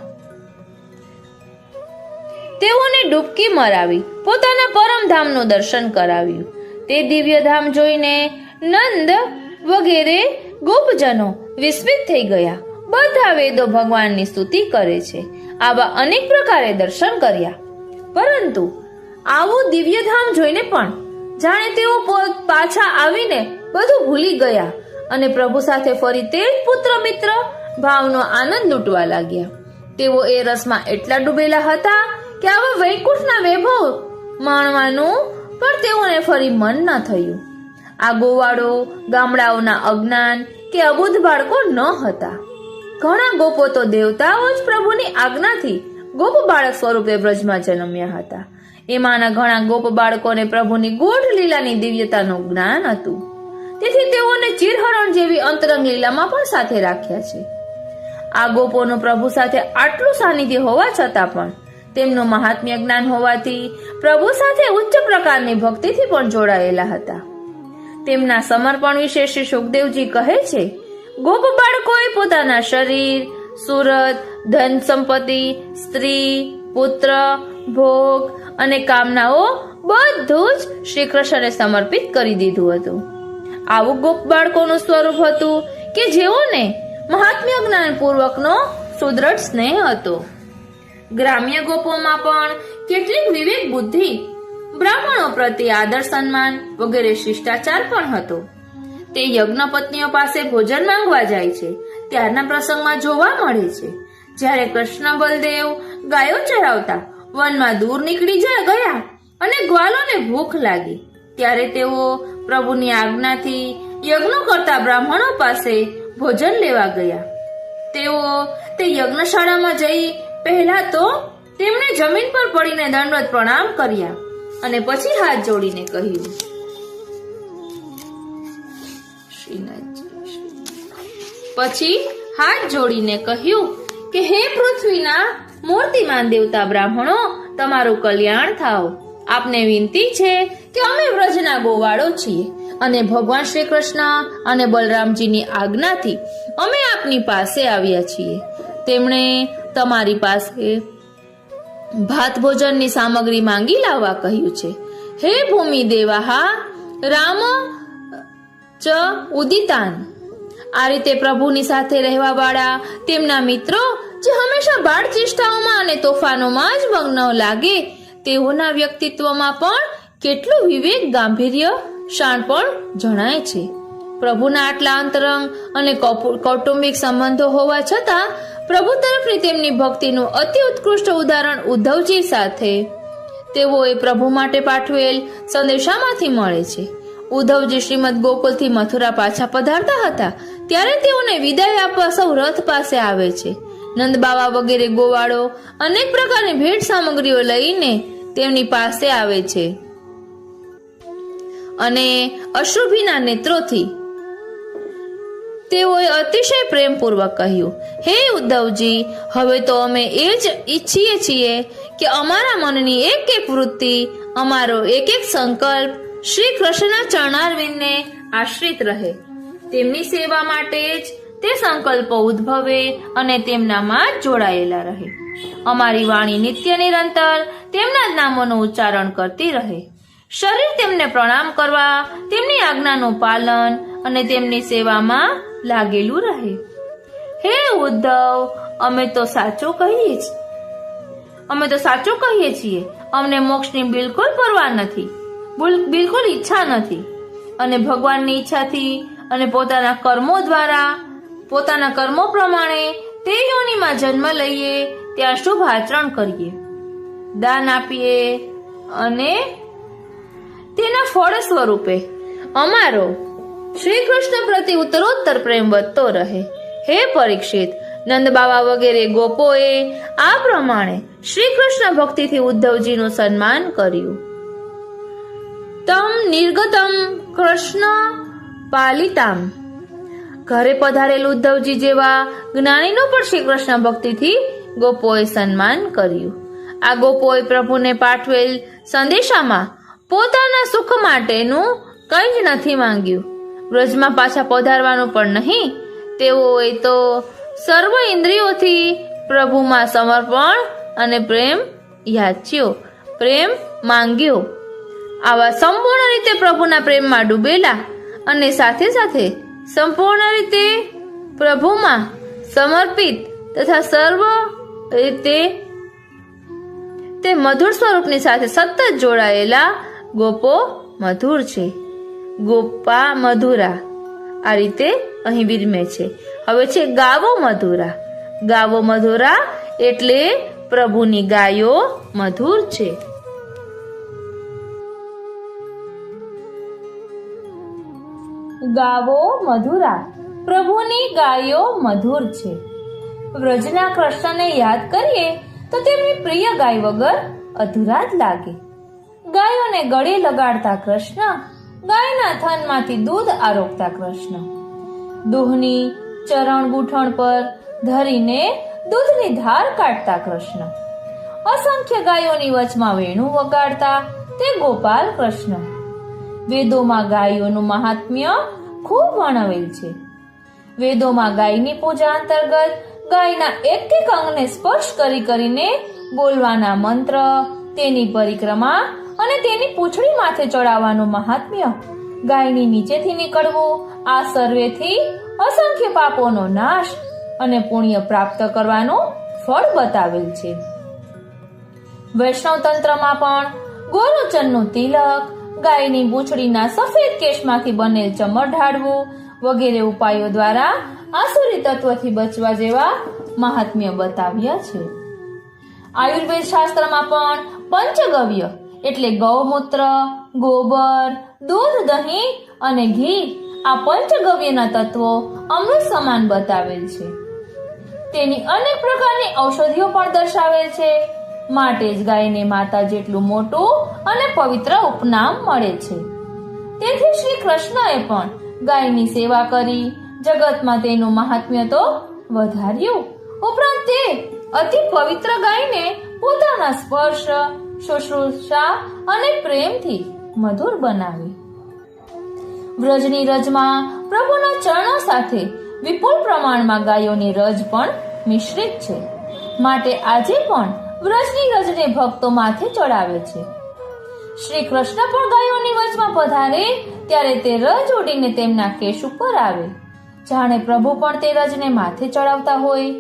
તેઓને ડૂબકી મરાવી પોતાના પરમ ધામનું દર્શન કરાવ્યું. તે દિવ્ય ધામ જોઈને નંદ વગેરે ગોપજનો વિસ્મિત થઈ ગયા. બધા વેદો ભગવાનની સ્તુતિ કરે છે. આવા અનેક પ્રકારે દર્શન કર્યા, પરંતુ આવું દિવ્ય ધામ જોઈને પણ જાણે તેઓ પાછા આવીને બધું ભૂલી ગયા અને પ્રભુ સાથે ફરી તે જ પુત્ર મિત્ર ભાવનો આનંદ લૂંટવા લાગ્યા. તેઓ એ રસમાં એટલા ડૂબેલા હતા કે આવા વૈકુંઠના વૈભવ માણવાનું પણ તેઓને ફરી મન ન થયું. આ ગોવાળો ગામડાઓના અજ્ઞાન કે અબુદ્ધ બાળકો ન હતા. ઘણા ગોપો તો દેવતાઓ જ પ્રભુની આજ્ઞાથી ગોપ બાળક સ્વરૂપે બ્રજમાં જન્મ્યા હતા. એમાંના ઘણા ગોપ બાળકોને પ્રભુની ગૂઢ લીલાની દિવ્યતાનું જ્ઞાન હતું. તેથી તેઓને ચિરહરણ જેવી અંતરંગ લીલામાં પણ સાથે રાખ્યા છે. આ ગોપોનું પ્રભુ સાથે આટલું સાનિધ્ય હોવા છતાં પણ તેમનું મહાત્મ્ય જ્ઞાન હોવાથી પ્રભુ સાથે ઉચ્ચ પ્રકારની ભક્તિથી પણ જોડાયેલા હતા. તેમના સમર્પણ વિશે શ્રી સુખદેવજી કહે છે, ગોપ બાળકોએ પોતાના શરીર, સુરત, ધન સંપત્તિ, સ્ત્રી, પુત્ર, ભોગ અને કામનાઓ બધું જ શ્રી કૃષ્ણને સમર્પિત કરી દીધું હતું. આવું ગોપ બાળકોનું સ્વરૂપ હતું કે જેઓને મહાત્મ્ય જ્ઞાન પૂર્વકનો સુદ્રઢ સ્નેહ હતો. ગ્રામ્ય ગોપોમાં પણ કેટલીક વિવેક બુદ્ધિ, બ્રાહ્મણો પ્રત્યે આદર સન્માન વગેરે શિષ્ટાચાર પણ હતો. તે યજ્ઞ પત્નીઓ પાસે ભોજન માંગવા જાય છે ત્યારના પ્રસંગમાં જોવા મળે છે. જ્યારે કૃષ્ણ બલદેવ ગાયો ચરાવતા વનમાં દૂર નીકળી ગયા અને ગ્વાલોને ભૂખ લાગી, ત્યારે તેઓ પ્રભુની આજ્ઞાથી યજ્ઞ કરતા બ્રાહ્મણો પાસે ભોજન લેવા ગયા. તેઓ તે યજ્ઞશાળામાં જઈ પહેલા તો તેમણે જમીન પર પડીને દંડવત પ્રણામ કર્યા અને પછી હાથ જોડીને કહ્યું, કે હે પૃથ્વીના મૂર્તિમાન દેવતા બ્રાહ્મણો, તમારું કલ્યાણ થાવ. આપને વિનંતી છે કે અમે વ્રજના ગોવાળો છીએ અને ભગવાન શ્રી કૃષ્ણ અને બલરામજીની આજ્ઞાથી અમે આપની પાસે આવ્યા છીએ. તેમણે તમારી પાસે ભાત ભોજનની સામગ્રી માંગી લાવવા કહ્યું છે. હે ભૂમિ દેવાહા રામ ચ ઉદિતાન. આ રીતે પ્રભુની સાથે રહેવા વાળા તેમના મિત્રો જે હંમેશા બાળ ચેષ્ટાઓમાં અને તોફાનોમાં જ મગ્ન લાગે, તેઓના વ્યક્તિત્વમાં પણ કેટલું વિવેક, ગાંભીર્ય, શાણપણ જણાય છે. પ્રભુના આટલા અંતરંગ અને કૌટુંબિક સંબંધો હોવા છતાં પ્રભુ તરફની તેમની ભક્તિનું અતિ ઉત્કૃષ્ટ ઉદાહરણ ઉદ્ધવજી સાથે તેઓએ પ્રભુ માટે પાઠવેલ સંદેશામાંથી મળે છે. ઉદ્ધવજી શ્રીમદ ગોકુલથી મથુરા પાછા પધારતા હતા ત્યારે તેઓને વિદાય આપવા સૌ રથ પાસે આવે છે. નંદબાવા વગેરે ગોવાળો અનેક પ્રકારની ભેટ સામગ્રીઓ લઈને તેમની પાસે આવે છે અને અશ્રુભીના નેત્રોથી તેઓએ અતિશય પ્રેમપૂર્વક કહ્યું, હે ઉદ્ધવજી, હવે તો અમે એ જ ઈચ્છીએ છીએ કે અમારા મનની એક એક વૃત્તિ, અમારો એક એક સંકલ્પ શ્રી કૃષ્ણના ચરણારવિંદને આશ્રિત રહે. તેમની સેવા માટે જ તે સંકલ્પો ઉદ્ભવે અને તેમનામાં જ જોડાયેલા રહે. અમારી વાણી નિત્ય નિરંતર તેમના જ નામોનું ઉચ્ચારણ કરતી રહે. શરીર તેમને પ્રણામ કરવા, તેમની આજ્ઞાનું પાલન અને તેમની સેવામાં લાગેલું રહે. હે ઉદ્ધવ, અમે તો સાચું કહીએ છીએ. અમને મોક્ષની બિલકુલ પરવા નથી, બિલકુલ ઈચ્છા નથી અને ભગવાનની ઈચ્છાથી અને પોતાના કર્મો પ્રમાણે તે યોનિમાં જન્મ લઈએ, ત્યાં શુભ આચરણ કરીએ, દાન આપીએ અને તેના ફળ સ્વરૂપે અમારો શ્રી કૃષ્ણ પ્રતિ ઉત્તરોત્તર પ્રેમ વધતો રહે. હે પરીક્ષિત, નંદબાવા વગેરે ગોપોએ આ પ્રમાણે શ્રી કૃષ્ણ ભક્તિથી ઉદ્ધવજીનું સન્માન કર્યું. તમ નિર્ગતમ કૃષ્ણ પાલિતામ. ઘરે પધારેલ ઉદ્ધવજી જેવા જ્ઞાનીનું પણ શ્રી કૃષ્ણ ભક્તિથી ગોપોએ સન્માન કર્યું. આ ગોપોએ પ્રભુને પાઠવેલ સંદેશામાં પોતાના સુખ માટેનું કંઈ જ નથી માંગ્યું, વ્રજમાં પાછા પધારવાનું પણ નહીં. તેઓએ તો સર્વ ઇન્દ્રિયોથી પ્રભુમાં સમર્પણ અને પ્રેમ માંગ્યો. આવા સંપૂર્ણ રીતે પ્રભુના પ્રેમમાં ડૂબેલા અને સાથે સાથે સંપૂર્ણ રીતે પ્રભુમાં સમર્પિત તથા સર્વ રીતે તે મધુર સ્વરૂપની સાથે સતત જોડાયેલા ગોપો મધુર છે. ગોપા મધુરા આ રીતે અહીં વિરમે છે. હવે છે ગાવો મધુરા. ગાવો મધુરા એટલે પ્રભુની ગાયો મધુર છે. ગાવો મધુરા, પ્રભુની ગાયો મધુર છે. વ્રજના કૃષ્ણને યાદ કરીએ તો તેમની પ્રિય ગાય વગર અધૂરા જ લાગે. ગાયોને ગળે લગાડતા કૃષ્ણ, ગાયના થનમાંથી દૂધ આરોગતા કૃષ્ણ, દૂધની ચરણ ગૂંઠણ પર ધરીને દૂધની ધાર કાઢતા કૃષ્ણ, અસંખ્ય ગાયોની વચમાં વેણું વગાડતા તે ગોપાલ કૃષ્ણ. વેદોમાં ગાયોનું મહાત્મ્ય ખૂબ વર્ણવેલ છે. વેદોમાં ગાયની પૂજા અંતર્ગત ગાયના એક એક અંગને સ્પર્શ કરીને બોલવાના મંત્ર, તેની પરિક્રમા અને તેની પૂંછડી માથે ચડાવવાનું મહાત્મ્ય, ગાયની નીચેથી નીકળવું, આ સર્વેથી અસંખ્ય પાપોનો નાશ અને પુણ્ય પ્રાપ્ત કરવાનું ફળ બતાવેલ છે. વૈષ્ણવ તંત્રમાં પણ ગોલોચનનું તિલક, ગાયની પૂંછડીના સફેદ કેશમાંથી બનેલ ચમર ઢાળવું વગેરે ઉપાયો દ્વારા આસુરી તત્વથી બચવા જેવા મહાત્મ્ય બતાવ્યા છે. આયુર્વેદ શાસ્ત્રમાં પણ પંચગવ્ય એટલે ગૌમૂત્ર, ગોબર, દૂધ, દહીં અને ઘી આ પંચગવ્યના તત્વો અમૃત સમાન બતાવેલ છે. તેની અનેક પ્રકારની ઔષધિઓ પણ દર્શાવેલ છે. માટે જ ગાયને માતા જેટલું મોટું અને પવિત્ર ઉપનામ મળે છે. તેથી શ્રી કૃષ્ણએ પણ ગાયની સેવા કરી જગતમાં તેનું મહાત્મ્ય તો વધાર્યું. ઉપરાંત તે અતિ પવિત્ર ગાયને પોતાના સ્પર્શ, શુશ્રૂષા અને પ્રેમથી મધુર બનાવી. વ્રજની રજમાં પ્રભુના ચરણો સાથે વિપુલ પ્રમાણમાં ગાયોની રજ પણ મિશ્રિત છે, માટે આજે પણ વ્રજની રજને ભક્તો માથે ચડાવે છે. શ્રી કૃષ્ણ પણ ગાયોની વચમાં પધારે ત્યારે તે રજ ઉડીને તેમના કેશ ઉપર આવે, જાણે પ્રભુ પણ તે રજને માથે ચડાવતા હોય.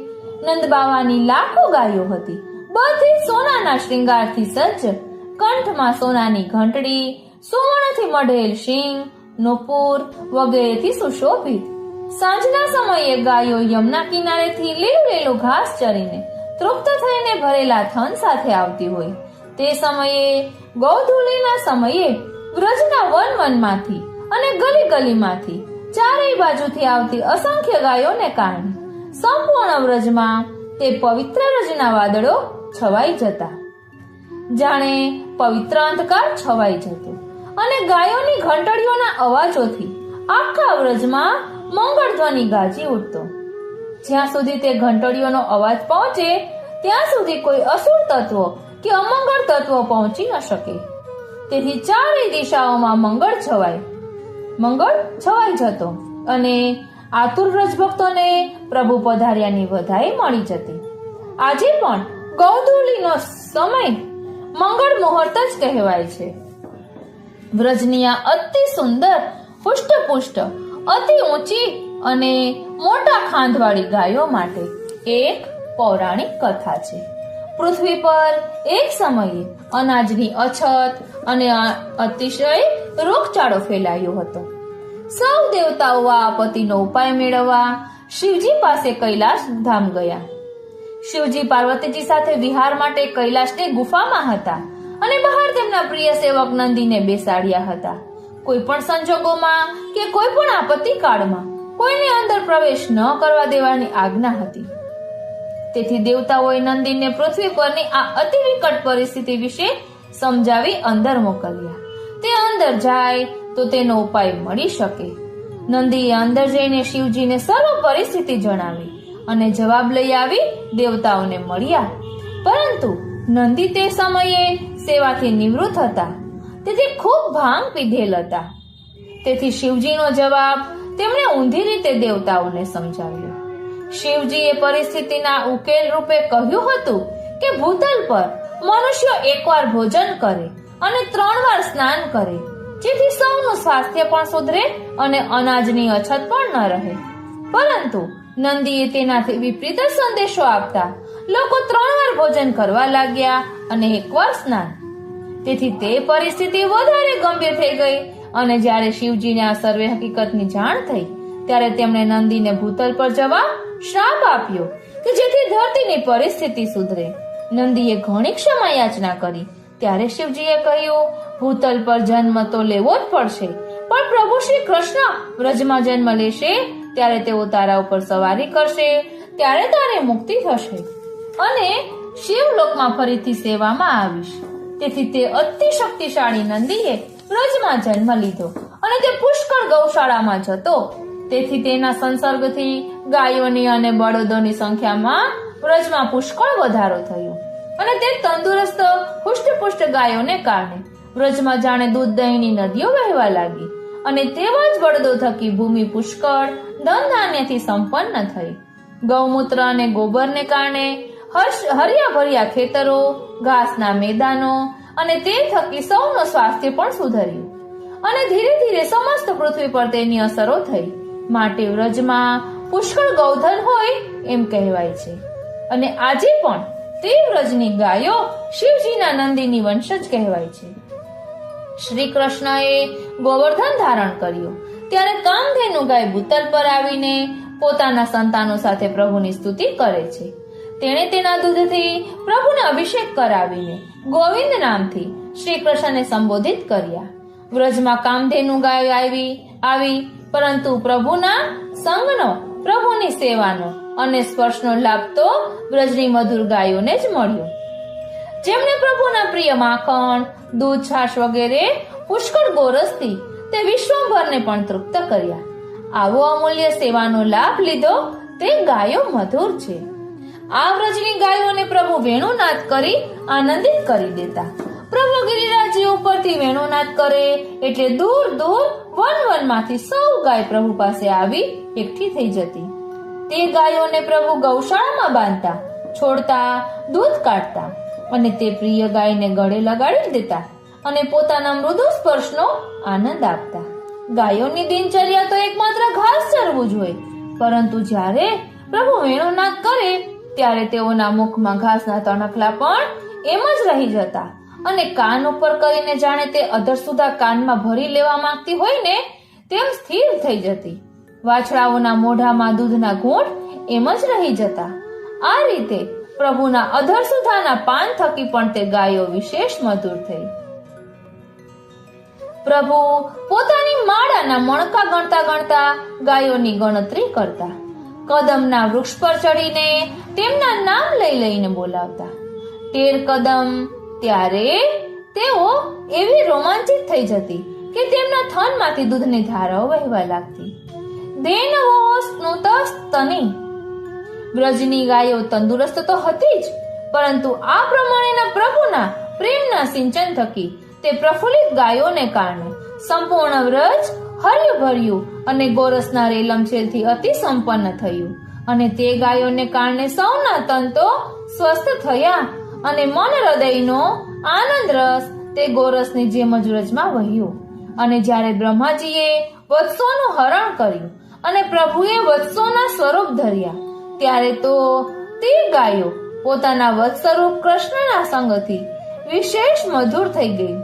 નંદ બાવાની લાખો ગાયો હતી, બધી સોનાના શ્રૃંગારથી સજ્જ, કંઠમાં સોનાની ઘંટડી, સુવર્ણથી મઢેલ શીંગ, નુપુર વગેરેથી સુશોભિત. સાંજના સમયે ગાયો યમુના કિનારેથી લીલું લીલું ઘાસ ચરીને તૃપ્ત થઈને ભરેલા થન સાથે આવતી હોય. તે સમયે ગોધૂલીના સમયે વ્રજના વનમાંથી અને ગલી ગલીમાંથી ચારેય બાજુથી આવતી અસંખ્ય ગાયોને કારણે સંપૂર્ણ વ્રજમાં તે પવિત્ર રજના વાદળો છવાઈ જતા, જાણે પવિત્ર અંધકાર છવાઈ જતો, અને ગાયોની ઘંટડીઓના અવાજોથી આખા વ્રજમાં મંગળ ધ્વનિ ગાજી ઉઠતો. જ્યાં સુધી તે ઘંટડીઓનો અવાજ પહોંચે ત્યાં સુધી કોઈ અસુર તત્વ કે અમંગળ તત્વ પહોંચી ન શકે. તેથી ચારેય દિશાઓમાં મંગળ છવાઈ જતો અને આતુર વ્રજભક્તોને પ્રભુ પધાર્યાની વધાઈ મળી જતી. આજે પણ ગૌધૂલીનો સમય મંગળ મુહૂર્ત જ કહેવાય છે. વ્રજની આ અતિ સુંદર, હુષ્ટપુષ્ટ, અતિ ઊંચી અને મોટા ખાંધવાળી ગાયો માટે એક પૌરાણિક કથા છે. પૃથ્વી પર એક સમયે અનાજની અછત અને અતિશય રોગચાળો ફેલાયો હતો. સૌ દેવતાઓ આ આપત્તિનો ઉપાય મેળવવા શિવજી પાસે કૈલાશ ધામ ગયા. શિવજી પાર્વતીજી સાથે વિહાર માટે કૈલાશની ગુફામાં હતા અને બહાર તેમના પ્રિય સેવક નંદીને બેસાડ્યા હતા. કોઈ પણ સંજોગોમાં કે કોઈ પણ આપત્તિ કાળમાં કોઈને અંદર પ્રવેશ ન કરવા દેવાની આજ્ઞા હતી. તેથી દેવતાઓએ નંદીને પૃથ્વી પરની આ અતિ વિકટ પરિસ્થિતિ વિશે સમજાવી અંદર મોકલ્યા. તે અંદર જાય તો તેનો ઉપાય મળી શકે. નંદીએ અંદર જઈને શિવજીને સર્વ પરિસ્થિતિ જણાવી અને જવાબ લઈ આવી દેવતાઓને મળ્યા. પરંતુ નંદી તે સમયે સેવાથી નિવૃત્ત હતા, તેથી ખૂબ ભાંગ પીધેલ હતા. તેથી શિવજીનો જવાબ તેમણે ઊંધી રીતે દેવતાઓને સમજાવ્યો. શિવજીએ પરિસ્થિતિના ઉકેલ રૂપે કહ્યું હતું કે ભૂતલ પર મનુષ્યો એકવાર ભોજન કરે અને 3 વાર સ્નાન કરે, જેથી સૌનું સ્વાસ્થ્ય પણ સુધરે અને અનાજની અછત પણ ન રહે. પરંતુ નંદીએ તેનાથી વિપરીત સંદેશો આપતા લોકો 3 વાર ભોજન કરવા લાગ્યા અને 1 વાર સ્નાન. તેથી તે પરિસ્થિતિ વધારે ગંભીર થઈ ગઈ અને જ્યારે શિવજીને આ સર્વે હકીકતની જાણ થઈ ત્યારે તેમણે નંદીને ભૂતલ પર જવા શ્રાપ આપ્યો કે જેથી ધરતીની પરિસ્થિતિ સુધરે. નંદીએ ઘણી ક્ષમા યાચના કરી ત્યારે શિવજીએ કહ્યું, ભૂતલ પર જન્મ તો લેવો જ પડશે, પણ પ્રભુ શ્રી કૃષ્ણ વ્રજમાં જન્મ લેશે ત્યારે તેઓ તારા ઉપર સવારી કરશે, ત્યારે તારે મુક્તિ થશે અને શિવલોકમાં ફરીથી સેવામાં આવીશ. તેથી તે અતિ શક્તિશાળી નંદીએ વ્રજમાં જન્મ લીધો અને તે પુષ્કળ ગૌશાળામાં જતો. તેથી તેના સંસર્ગથી ગાયોની અને બળદોની સંખ્યામાં વ્રજમાં પુષ્કળ વધારો થયો અને તે તંદુરસ્ત હુષ્ટપુષ્ટ ગાયોને કારણે વ્રજમાં જાણે દૂધ દહીંની નદીઓ વહેવા લાગી અને તેવા જ બળદો થકી ભૂમિ પુષ્કળ ધન ધાન્યથી સંપન્ન થઈ. ગૌમૂત્ર અને ગોબરને કારણે હરિયા ભર્યા ખેતરો, ઘાસના મેદાનો અને તે થકી સૌનું સ્વાસ્થ્ય પણ સુધર્યું અને ધીરે ધીરે સમસ્ત પૃથ્વી પર તેની અસરો થઈ. માટે વ્રજમાં પુષ્કળ ગૌધન હોય એમ કહેવાય છે અને આજે પણ તે વ્રજની ગાયો શિવજીના નંદીની વંશજ કહેવાય છે. શ્રી કૃષ્ણએ ગોવર્ધન ધારણ કર્યું ત્યારે કામધેનુ ગાય ભૂતલ પર આવીને પોતાના સંતાનો સાથે પ્રભુની સ્તુતિ કરે છે. તેણે તેના દૂધથી પ્રભુને અભિષેક કરાવીને ગોવિંદ નામથી શ્રી કૃષ્ણને સંબોધિત કર્યા. વ્રજમાં કામધેનુ ગાય આવી પરંતુ પ્રભુના સંગનો, પ્રભુની સેવાનો અને સ્પર્શનો લાભ તો વ્રજની મધુર ગાયોને જ મળ્યો, જેમણે પ્રભુના પ્રિય માખણ, દૂધ, છાશ વગેરે પુષ્કળ ગોરસથી તે વિશ્વભરને પણ તૃપ્ત કર્યા. આવો અમૂલ્ય સેવાનો લાભ લીધો તે ગાયો મધુર છે. આ વ્રજની ગાયોને પ્રભુ વેણુનાદ કરી આનંદિત કરી દેતા. પ્રભુ ગિરિરાજી ઉપરથી વેણુનાદ કરે એટલે દૂર દૂર વનમાંથી સૌ ગાય પ્રભુ પાસે આવી એકઠી થઈ જતી. તે ગાયોને પ્રભુ ગૌશાળામાં બાંધતા, છોડતા, દૂધ કાઢતા અને તે પ્રિય ગાયને ગળે લગાડી દેતા અને પોતાના મૃદુ સ્પર્શનો આનંદ આપતા. ગાયોની દિનચર્યા તો એકમાત્ર ઘાસ ચરવું જ હોય, પરંતુ જ્યારે પ્રભુ વેણુનાદ કરે ત્યારે તેઓના મુખમાં ઘાસના તણખલા પણ એમ જ રહી જતા અને કાન ઉપર કરીને જાણે તે અધર સુધા કાનમાં ભરી લેવા માંગતી હોય ને તેમ સ્થિર થઈ જતી. વાછડાઓના મોઢામાં દૂધના ઘૂંટ એમ જ રહી જતા. આ રીતે પ્રભુના અધર સુધાના પાન થકી પણ તે ગાયો વિશેષ મધુર થઈ. પ્રભુ પોતાની માળાના મણકા ગણતા ગણતા ગાયોની ગણતરી કરતા. કદમના વૃક્ષ પર ચડીને તેમના નામ લઈ લઈને બોલાવતા. 13 કદમ ત્યારે તેઓ એવી રોમાંચિત થઈ જતી કે તેમના થનમાંથી દૂધની ધારાઓ વહેવા લાગતી. દેનવો સ્નુતસ્તની. બ્રજની ગાયો તંદુરસ્ત તો હતી જ, પરંતુ આ પ્રમાણેના પ્રભુના પ્રેમના સિંચન થકી તે પ્રફુલ્લિત ગાયોને કારણે સંપૂર્ણ વ્રજ હર્યું ભર્યું અને ગોરસના રેલમછેલથી અતિ સંપન્ન થયું. અને તે ગાયોને કારણે સૌના તન તો સ્વસ્થ થયા અને મન હૃદયનો આનંદ રસ તે ગોરસની જેમ જ વ્રજમાં વહ્યો. અને જ્યારે બ્રહ્માજીએ વત્સોનું હરણ કર્યું અને પ્રભુએ વત્સોના સ્વરૂપ ધર્યા ત્યારે તો તે ગાયો પોતાના વત્સ સ્વરૂપ કૃષ્ણના સંગથી વિશેષ મધુર થઈ ગઈ.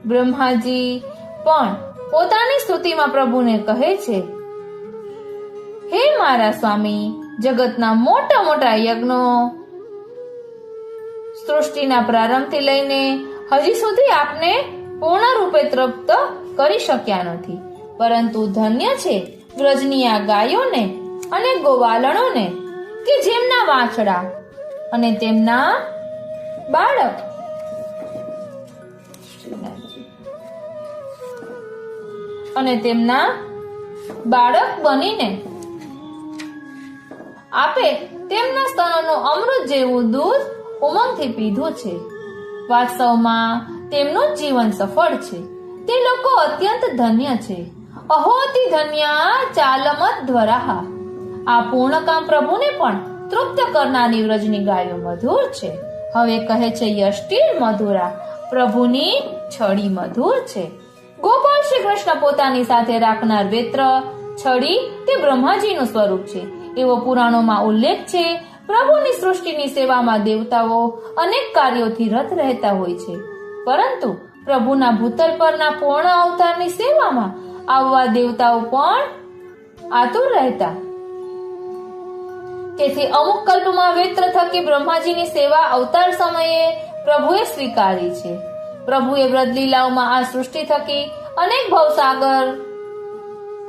બ્રહ્માજી પણ પોતાની સ્તુતિમાં પ્રભુને કહે છે, હે મારા સ્વામી, જગતના મોટા મોટા યજ્ઞો સૃષ્ટિના પ્રારંભથી લઈને હજી સુધી આપને પૂર્ણ રૂપે તૃપ્ત કરી શક્યા નથી, પરંતુ ધન્ય છે વ્રજની આ ગાયોને અને ગોવાલણોને કે જેમના વાછડા અને તેમના બાળક બનીને આપે તેમના સ્તનોનું અમૃત જેવું દૂધ ઉમંગથી પીધું છે. વાસ્તવમાં તેમનું જીવન સફળ છે. તે લોકો અત્યંત ધન્ય છે. અહોતિ ધન્ય ચાલમત ધ્વરાહ. આ પૂર્ણકામ પ્રભુને પણ તૃપ્ત કરનારી વ્રજની ગાયો મધુર છે. હવે કહે છે યષ્ટિર મધુરા, પ્રભુની છડી મધુર છે. ગોપાલ શ્રી કૃષ્ણ પોતાની સાથે રાખનાર વેત્ર છડી તે બ્રહ્માજીનું સ્વરૂપ છે એવો પુરાણોમાં ઉલ્લેખ છે. પ્રભુની સૃષ્ટિની સેવામાં દેવતાઓ અનેક કાર્યોથી રત રહેતા હોય છે, પરંતુ પ્રભુના ભૂતલ પરના પૂર્ણ અવતારની સેવામાં આવવા દેવતાઓ પણ આતુર રહેતા. તેથી અમુક કલ્પમાં વેત્ર થકી બ્રહ્માજીની સેવા અવતાર સમયે પ્રભુએ સ્વીકારી છે. પ્રભુએ વ્રત લીલાઓમાં આ સૃષ્ટિ થકી અનેક ભવસાગર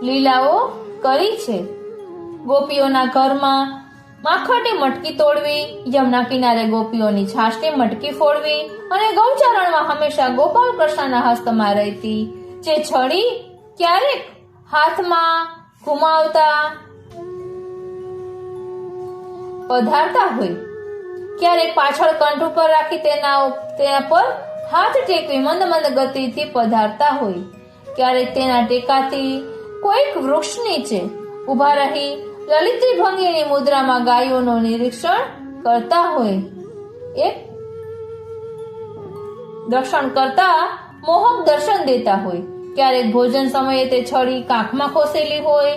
લીલાઓ કરી છે. ગોપીઓના ઘરમાં માખણની મટકી તોડવી, યમુના કિનારે ગોપીઓની છાશની મટકી ફોડવી અને ગૌચરણમાં હંમેશા ગોપાલ કૃષ્ણના હસ્તમાં રહેતી જે છડી ક્યારેક હાથમાં ઘુમાવતા પધારતા હોય, ક્યારેક પાછળ કંઠ ઉપર રાખી તેના પર હાથ ટેકવી મંદ મંદ ગતિથી પધારતા હોય, ક્યારેક તેના ટેકાથી કોઈક વૃક્ષ નીચે ઉભા રહી લલિતી ભંગીની મુદ્રામાં ગાયોનું નિરીક્ષણ કરતા હોય, એક દર્શન કરતા મોહક દર્શન દેતા હોય, ક્યારેક ભોજન સમયે તે છડી કાંખમાં ખોસેલી હોય.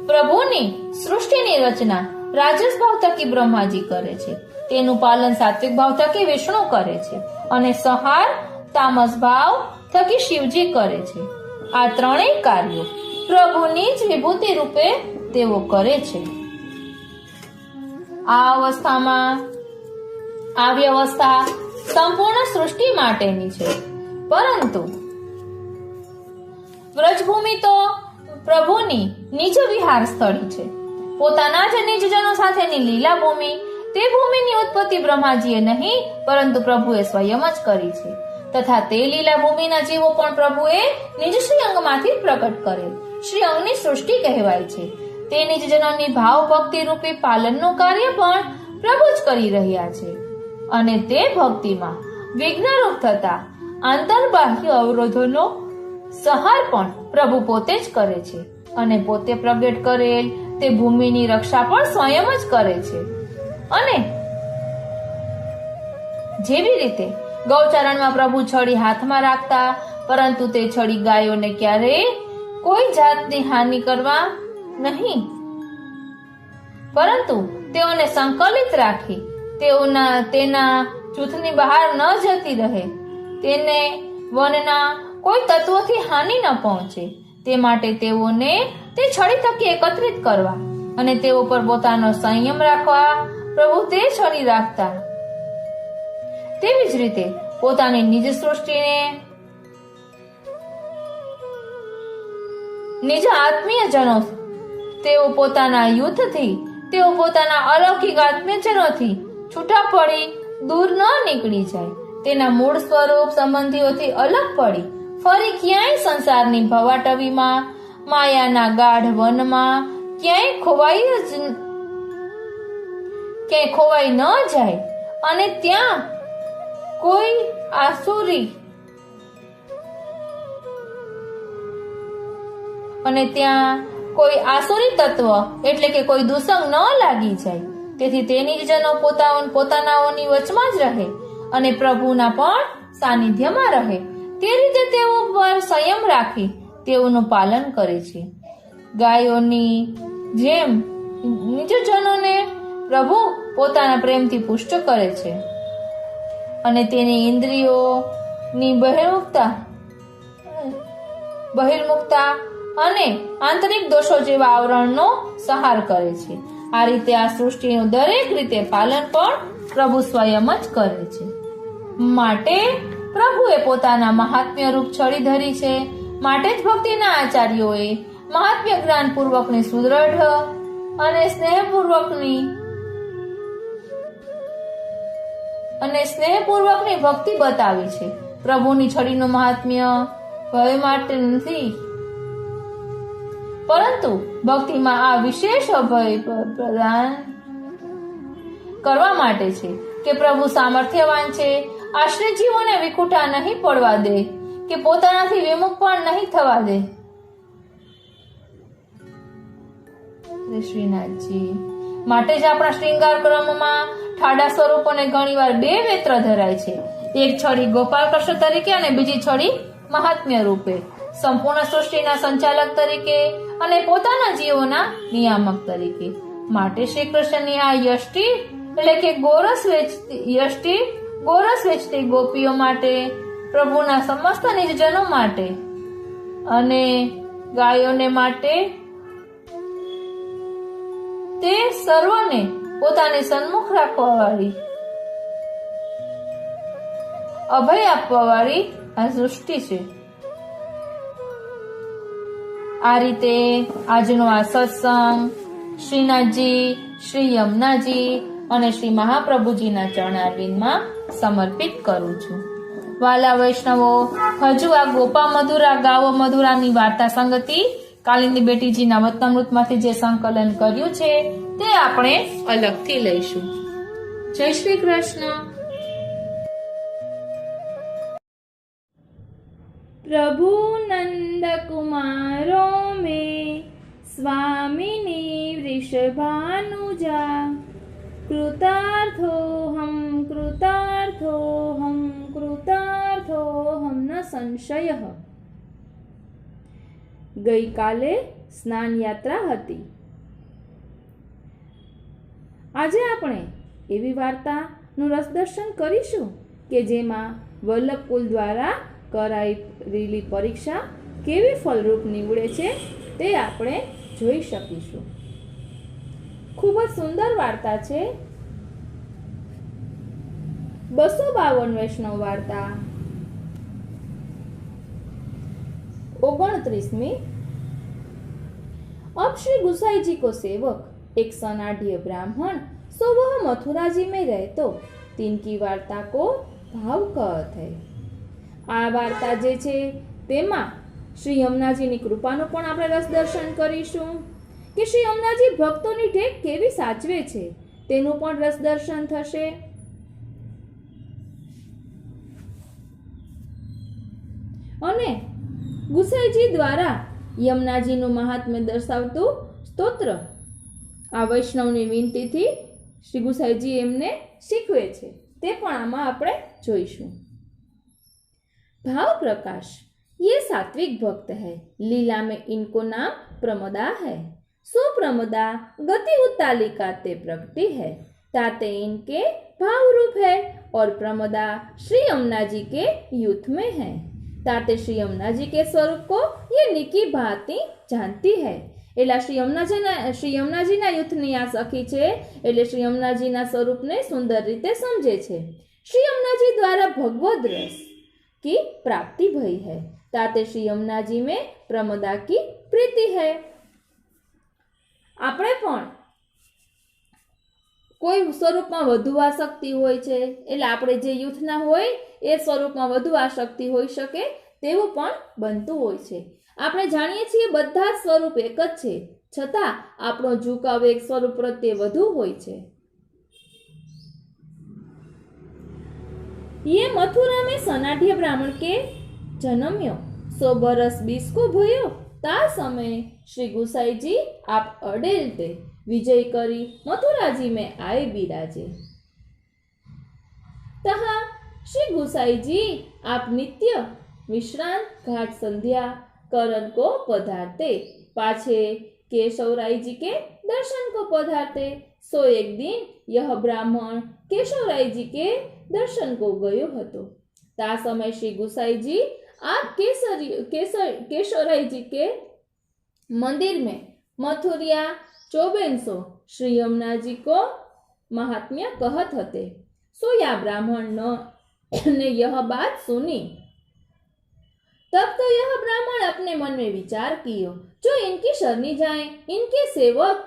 પ્રભુની સૃષ્ટિની રચના રાજસ ભાવ થકી બ્રહ્માજી કરે છે, તેનું પાલન સાત્વિક ભાવ થકી વિષ્ણુ કરે છે અને સંહાર તામસ ભાવ થકી શિવજી કરે છે. આ ત્રણેય કાર્યો પ્રભુની જ વિભૂતિ રૂપે તેઓ કરે છે. આ વ્યવસ્થા સંપૂર્ણ સૃષ્ટિ માટેની છે, પરંતુ વ્રજભૂમિ તો પ્રભુની નિજ વિહાર સ્થળી છે. પોતાના જ નિજજનો સાથેની લીલા ભૂમિ, તે ભૂમિની ઉત્પત્તિ બ્રહ્માજીએ નહીં પરંતુ પ્રભુએ સ્વયં જ કરી છે, તથા તે લીલા ભૂમિના જીવો પણ પ્રભુએ નિજ શ્રી અંગમાંથી પ્રકટ કરેલ શ્રી અંગની સૃષ્ટિ કહેવાય છે. તે નિજજનોની ભાવ ભક્તિ રૂપી પાલનનું કાર્ય પણ પ્રભુ જ કરી રહ્યા છે. અને તે ભક્તિમાં વિઘ્નરૂપ થતા આંતરબાહ્ય અવરોધોનો સંહાર પણ પ્રભુ પોતે જ કરે છે. અને પોતે પ્રગટ કરેલ તે ભૂમિની રક્ષા પણ સ્વયં જ કરે છે. અને જેવી રીતે ગૌચરણમાં પ્રભુ છડી હાથમાં રાખતા, પરંતુ તે છડી ગાયોને ક્યારેય કોઈ જાતની હાનિ કરવા નહીં, પરંતુ તેઓને સંકલિત રાખી તેના જૂથની બહાર ન જતી રહે, તેને વનના કોઈ તત્વોથી હાનિ ન પહોંચે, તે માટે તેઓને તે છડી થકી એકત્રિત કરવા અને તેઓ પર પોતાનો સંયમ રાખવા પ્રભુ તે છડી રાખતા. તેવી જ રીતે પોતાની નિજ સૃષ્ટિને નિજ આત્મીય જનો તેઓ પોતાના યુથથી, તેઓ પોતાના અલૌકિક આત્મીયજનોથી છૂટા પડી દૂર ન નીકળી જાય, તેના મૂળ સ્વરૂપ સંબંધીઓથી અલગ પડી ફરી ક્યાંય સંસારની ભવાટવીમાં, માયાના ગાઢ વનમાં ક્યાંય ખોવાઈ ન જાય અને ત્યાં કોઈ આસુરી તત્વ એટલે કે કોઈ દુસંગ ન લાગી જાય. તેથી તેની જ જનો પોતાનાઓની વચમાં જ રહે અને પ્રભુના પણ સાનિધ્યમાં રહે. તે રીતે તેઓ પર સંયમ રાખી તેઓનું પાલન કરે છે. ગાયોની જેમ નિજજનોને પ્રભુ પોતાના પ્રેમથી પુષ્ટ કરે છે અને તેની ઇન્દ્રિયોની બહિર્મુખતા અને આંતરિક દોષો જેવા આવરણનો સંહાર કરે છે. આ રીતે આ સૃષ્ટિનું દરેક રીતે પાલન પણ પ્રભુ સ્વયં જ કરે છે. માટે પ્રભુએ પોતાના મહાત્મ્ય રૂપ છડી ધરી છે. માટે જ ભક્તિના આચાર્યોએ મહાત્મ્ય જ્ઞાન પૂર્વકની સુદ્રઢ અને સ્નેહપૂર્વકની ભક્તિ બતાવી છે. પ્રભુની છડીનું મહાત્મ્ય ભય માટે નથી, પરંતુ ભક્તિમાં આ વિશેષ અભય પ્રદાન કરવા માટે છે કે પ્રભુ સામર્થ્યવાન છે. આશ્રિતજીવોને વિખૂટા નહીં પડવા દે કે પોતાનાથી વિમુખ પણ નહીં થવા દે. શ્રીનાથજી માટે જ આપણા શ્રૃંગાર ક્રમમાં ઠાડા સ્વરૂપોને ઘણીવાર બે વેત્ર ધરાય છે. એક છડી ગોપાલ કૃષ્ણ તરીકે અને બીજી છડી મહાત્મ્ય રૂપે, સંપૂર્ણ સૃષ્ટિના સંચાલક તરીકે અને પોતાના જીવોના નિયામક તરીકે. માટે શ્રી કૃષ્ણની આ યષ્ટિ એટલે કે ગોરસ વેચતી ગોપીઓ માટે, પ્રભુના સમસ્ત નિજજનો માટે અને ગાયોને માટે તે સર્વને પોતાની સન્મુખ રાખવા વાળી, અભય આપવા વાળી આ સૃષ્ટિ છે. આ રીતે આજનો આ સત્સંગ શ્રીનાથજી, શ્રી યમુનાજી અને શ્રી મહાપ્રભુજીના ચરણારવિંદમાં સમર્પિત કરું છું. વાલા વૈષ્ણવો, હજુ આ ગોપા મધુરા ગાવો મધુરાની વાર્તા સંગતિ કાલિંદી બેટીજીના વતનામૃતમાંથી જે સંકલન કર્યું છે તે આપણે અલગથી લઈશું. જય શ્રી કૃષ્ણ. प्रभु नंद कुमारो में स्वामिनी वृषभानुजा कृतार्थो हम न संशय. ગઈકાલે સ્નાન યાત્રા હતી. આજે આપણે એવી વાર્તાનું રસદર્શન કરીશું કે જેમાં વલ્લભકુલ દ્વારા કરાયેલી પરીક્ષા કેવી ફલરૂપ નીવડે છે તે આપણે જોઈ શકીશું. ખૂબ જ સુંદર વાર્તા છે. 252 વૈષ્ણવ વાર્તા 29वीं. अब श्री गुसाई जी को सेवक एक सनाढ़िय ब्राह्मण सो वह मथुरा जी में रहतो तिनकी वार्ता को भाव कहत है. આ વાર્તા જે છે તેમાં શ્રી યમુનાજીની કૃપાનું પણ આપણે રસ દર્શન કરીશું કે શ્રી યમુનાજી ભક્તોની ટેક કેવી સાચવે છે તેનું પણ રસદર્શન થશે. અને ગુસાઈજી દ્વારા યમુનાજીનું મહાત્મ્ય દર્શાવતું સ્તોત્ર આ વૈષ્ણવની વિનંતીથી શ્રી ગુસાઈજી એમને શીખવે છે, તે પણ આમાં આપણે જોઈશું. भाव प्रकाश ये सात्विक भक्त है, लीला में इनको नाम प्रमोदा है. सो प्रमोदा गति उत्तालिका ते प्रगति है, ताते इनके भाव रूप है और प्रमोदा श्री यमुना जी के युद्ध में है. ताते श्री यमुना जी के स्वरूप को ये निकी भांति जानती है. એટલે શ્રી યમુનાજીના યુથની આ સખી છે, એટલે શ્રી યમુનાજીના સ્વરૂપને સુંદર રીતે સમજે છે. શ્રી यमुनाजी द्वारा भगवद रस की प्राप्ति भई है, ताते श्री यमुना जी में प्रमोदा की प्रीति है. આપણે પણ કોઈ સ્વરૂપમાં વધુ આસક્તિ હોય છે, એટલે આપણે જે યુથના હોય એ સ્વરૂપમાં વધુ આસક્તિ હોઈ શકે તેવું પણ બનતું હોય છે. આપણે જાણીએ છીએ બધા જ સ્વરૂપ એક જ છે, છતાં આપણો ઝુકાવ એક સ્વરૂપ પ્રત્યે વધુ હોય છે. ये मथुरा में सनाढ़ ब्राह्मण के जन्म्यो, 100 बरस 20 को भयो. ता समय श्री गुसाई जी आप अडेल ते विजय करी मथुरा जी में आए बिराजे. तहा श्री गुसाई जी आप नित्य विश्रांत घाट संध्या करण को पधारते, पाछे केशवराय जी के दर्शन को पधारते. सो एक दिन यह ब्राह्मण केशवराय जी के दर्शन को गयो हतो. ता समय श्री गुसाई जी आप केशवराय जी के मंदिर में मथुरिया 2400 श्री यमुना जी को महात्म्य कहत हते. सो या ब्राह्मण ने यह बात सुनी. तब तो यह ब्राह्मण अपने मन में विचार कियो, जो इनकी शरणी जाए, इनके सेवक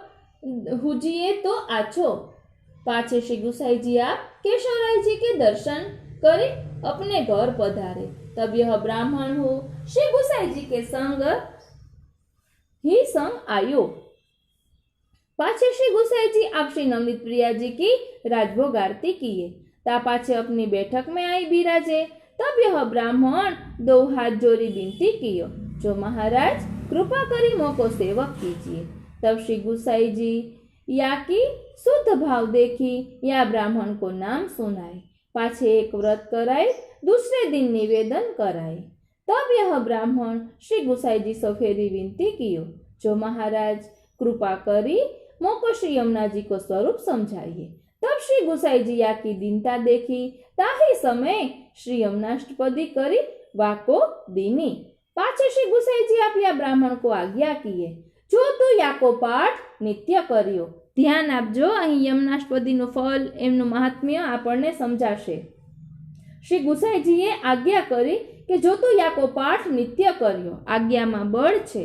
हुजिए तो आछो. पाछे श्री गुसाई जी आप केशवराय जी के दर्शन करे अपने घर पधारे. तब यह ब्राह्मण हो श्री गुसाई जी के संग आयो. पाछे श्री गुसाई जी आप श्री नवनीत प्रिया जी की राजभोग आरती किए. ता पाछे अपनी बैठक में आई बिराजे. तब यह ब्राह्मण 2 हाथ जोड़ी विनती कियो, जो महाराज कृपा करी मोको सेवक कीजिए. तब श्री गुसाई जी या की शुद्ध भाव देखी या ब्राह्मण को नाम सुनाए. पाछे एक व्रत कराए, दूसरे दिन निवेदन कराए. तब यह ब्राह्मण श्री गुसाई जी से फेरी विनती कियो, जो महाराज कृपा करी मोको श्री यमुना जी को स्वरूप समझाइए. तब श्री गुसाई जी या की दीनता देखी, ताही समय श्री यमुनाष्टपदी करी वाको दीनी. पाछे श्री गुसाई जी आप या ब्राह्मण को आज्ञा किए, जो तू याको पाठ नित्य करियो. ध्यान आपजो, અહીં યમનાષ્ટપદીનું ફળ એમનું મહાત્મ્ય આપણને સમજાશે. શ્રી ગુસાઈજીએ આજ્ઞા કરી કે જો તું યાકો પાઠ નિત્ય કર્યો, આજ્ઞામાં બળ છે.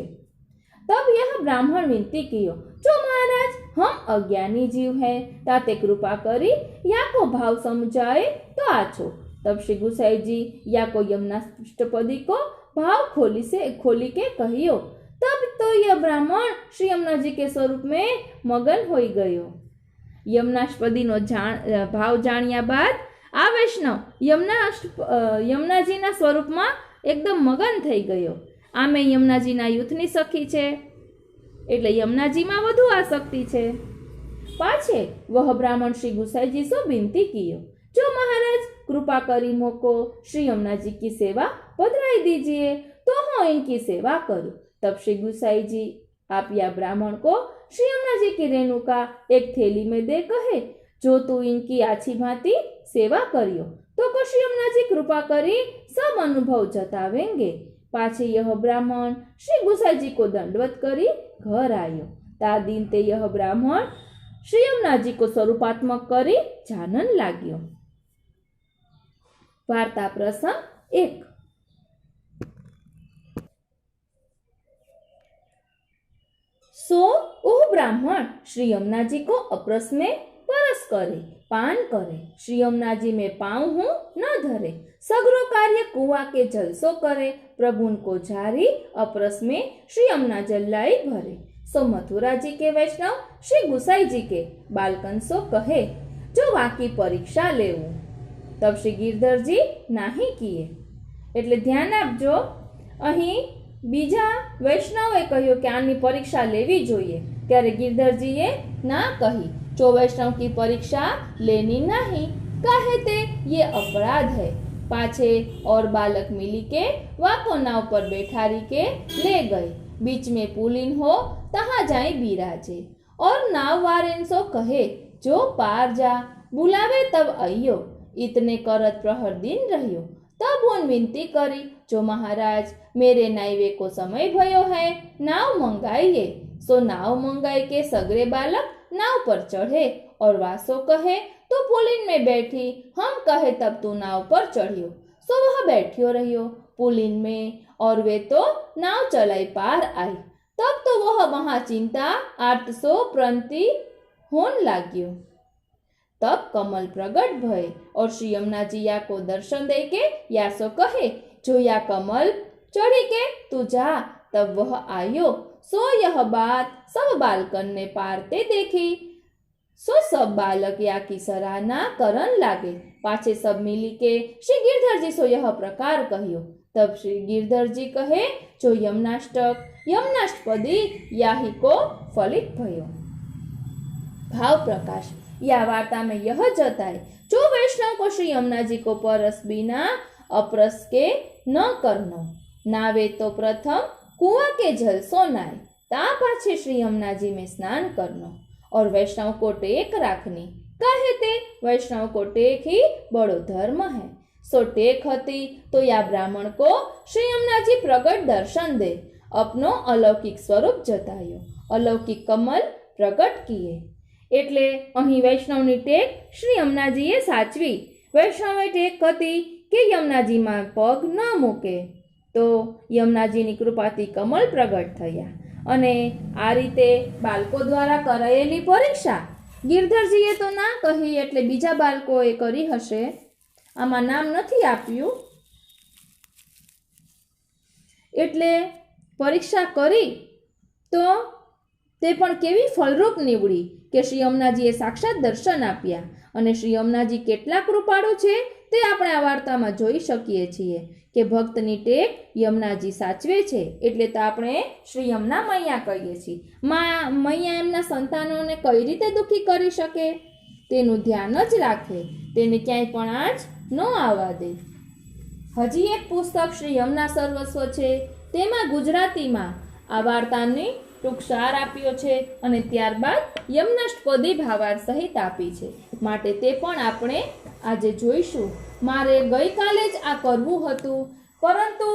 तब यह ब्राह्मण विनती कियो, जो महाराज हम अज्ञानी जीव है, ताते कृपा करी याको भाव समझाए तो आछो. तब श्री गुसाई जी याको यमुनाष्टपदी को भाव खोली के कहियो. तब तो यह ब्राह्मण श्री यमुना जी के स्वरूप में मगन होई गयो. यमुनाष्टपदीनो भाव जाण्या बाद आ वैष्णव यमुनाजीना स्वरूपमां एकदम मगन थई गयो. आमे यमुनाजीना युथनी सखी छे, एटले यमुनाजीमां वधु आसक्ति छे. पाछे वह ब्राह्मण श्री गुसाईजी से विनती कियो, जो महाराज कृपा करी मोको श्री यमुना जी की सेवा पधराई दीजिए, तो हूँ इनकी सेवा करूं. तब श्री गुसाई जी आप या ब्राह्मण को श्री यमुना जी की रेणुका एक थैली में दे कहे, जो तू इनकी आछी भांति सेवा करियो तो को श्री यमुना जी कृपा करी सब अनुभव जतावेंगे. पाछे यह ब्राह्मण श्री गुसाई जी को दंडवत करी घर आयो. ता दिन ते यह ब्राह्मण श्री यमुना जी को स्वरूपात्मक करी जानन लाग्यो. वार्ता प्रसंग 1. सो वह ब्राह्मण श्री यमुना जी को अपरस में परस करे, पान करे, श्री यमुना जी में पाँव हूँ न धरे, सगरो कार्य कुआ के जलसो करे, प्रभुन को जारी अपरस में श्री यमुना जल लाई भरे, सो मथुरा जी के वैष्णव श्री गुसाई जी के बालकंसो कहे जो वाकी परीक्षा लेवू। तब श्री गिरधर जी नाही किए। એટલે ધ્યાન આપજો, અહીં બીજા વૈષ્ણવે કહ્યું કે આની પરીક્ષા લેવી જોઈએ, ત્યારે ગિરધરજીએ ના કહી। જો वैष्णव की परीक्षा लेनी नहीं, काहे ते ये अपराध है। पाछे और बालक मिली के वाको नाव पर बैठारी के ले गए। बीच में पुलिन हो तहाँ जाए बिराजे। और नाव वारेन सो कहे जो पार जा, बुलावे तब आइयो। इतने करत प्रहर दिन रहियो। तब उन विनती करी जो महाराज मेरे नाइवे को समय भयो है, नाव मंगाइए। सो नाव मंगाई के सगरे बालक नाव पर चढ़े और वासो कहे तो पुलिन में बैठी, हम कहे तब तू नाव पर चढ़ियो। सो वह बैठियो रहियो पुलिन में, और वे तो नाव चलाई पार आई। तब तो वह वहां चिंता आर्त सो प्रंति होन लाग्यो। तब कमल प्रगट भय और श्री यमुना जी या को दर्शन दे के यासो कहे जो या कमल चढ़ी के तू जा। तब वह आयो। सो यह बात सब बालकन ने पारते देखी। सो सब बालक या की सराहना करन लागे। पाछे सब मिली के श्री गिरधर जी सो यह प्रकार कहियो। तब श्री गिरधर जी कहे जो यमुनाष्टक यमुनाष्टपदी याही को फलित भयो। भाव प्रकाश। या वार्ता में यह जताए जो वैष्णव को श्री यमुना जी को परस बिना अपरस के न करनो। नावे तो प्रथम कुआं के जल सो नाय, ता पाछे श्री यमुना जी में स्नान करनो। और वैष्णव को टेक राखनी, कहे ते वैष्णव को टेक ही बड़ो धर्म है। सो टेक हती तो या ब्राह्मण को श्री यमुना जी प्रगट दर्शन दे, अपनो अलौकिक स्वरूप जतायो, अलौकिक कमल प्रगट किए। એટલે અહીં વૈષ્ણવની ટેક શ્રી યમુનાજીએ સાચવી। વૈષ્ણવે ટેક હતી કે યમુનાજીમાં પગ ન મૂકે, તો યમુનાજીની કૃપાથી કમલ પ્રગટ થયા। અને આ રીતે બાળકો દ્વારા કરાયેલી પરીક્ષા ગિરધરજીએ તો ના કહી, એટલે બીજા બાળકોએ કરી હશે, આમાં નામ નથી આપ્યું। એટલે પરીક્ષા કરી તો તે પણ કેવી ફળરૂપ નીવડી કે શ્રી યમુનાજીએ સાક્ષાત દર્શન આપ્યા। અને શ્રી યમુનાજી કેટલા કૃપાળુ છે તે આપણે આ વાર્તામાં જોઈ શકીએ છીએ કે ભક્તની ટેક યમુનાજી સાચવે છે, એટલે તો આપણે શ્રી યમુના મૈયા કહીએ છીએ। મૈયા એમના સંતાનોને કઈ રીતે દુઃખી કરી શકે, તેનું ધ્યાન જ રાખે, તેને ક્યાંય પણ આંચ ન આવવા દે। હજી એક પુસ્તક શ્રી યમુના સર્વસ્વ છે, તેમાં ગુજરાતીમાં આ વાર્તાની ટૂંક સાર આપ્યો છે અને ત્યારબાદ યમુનાષ્ટપદી ભાવાર્થ સહિત આપી છે, માટે તે પણ આપણે આજે જોઈશું। મારે ગઈકાલે જ આ કરવું હતું, પરંતુ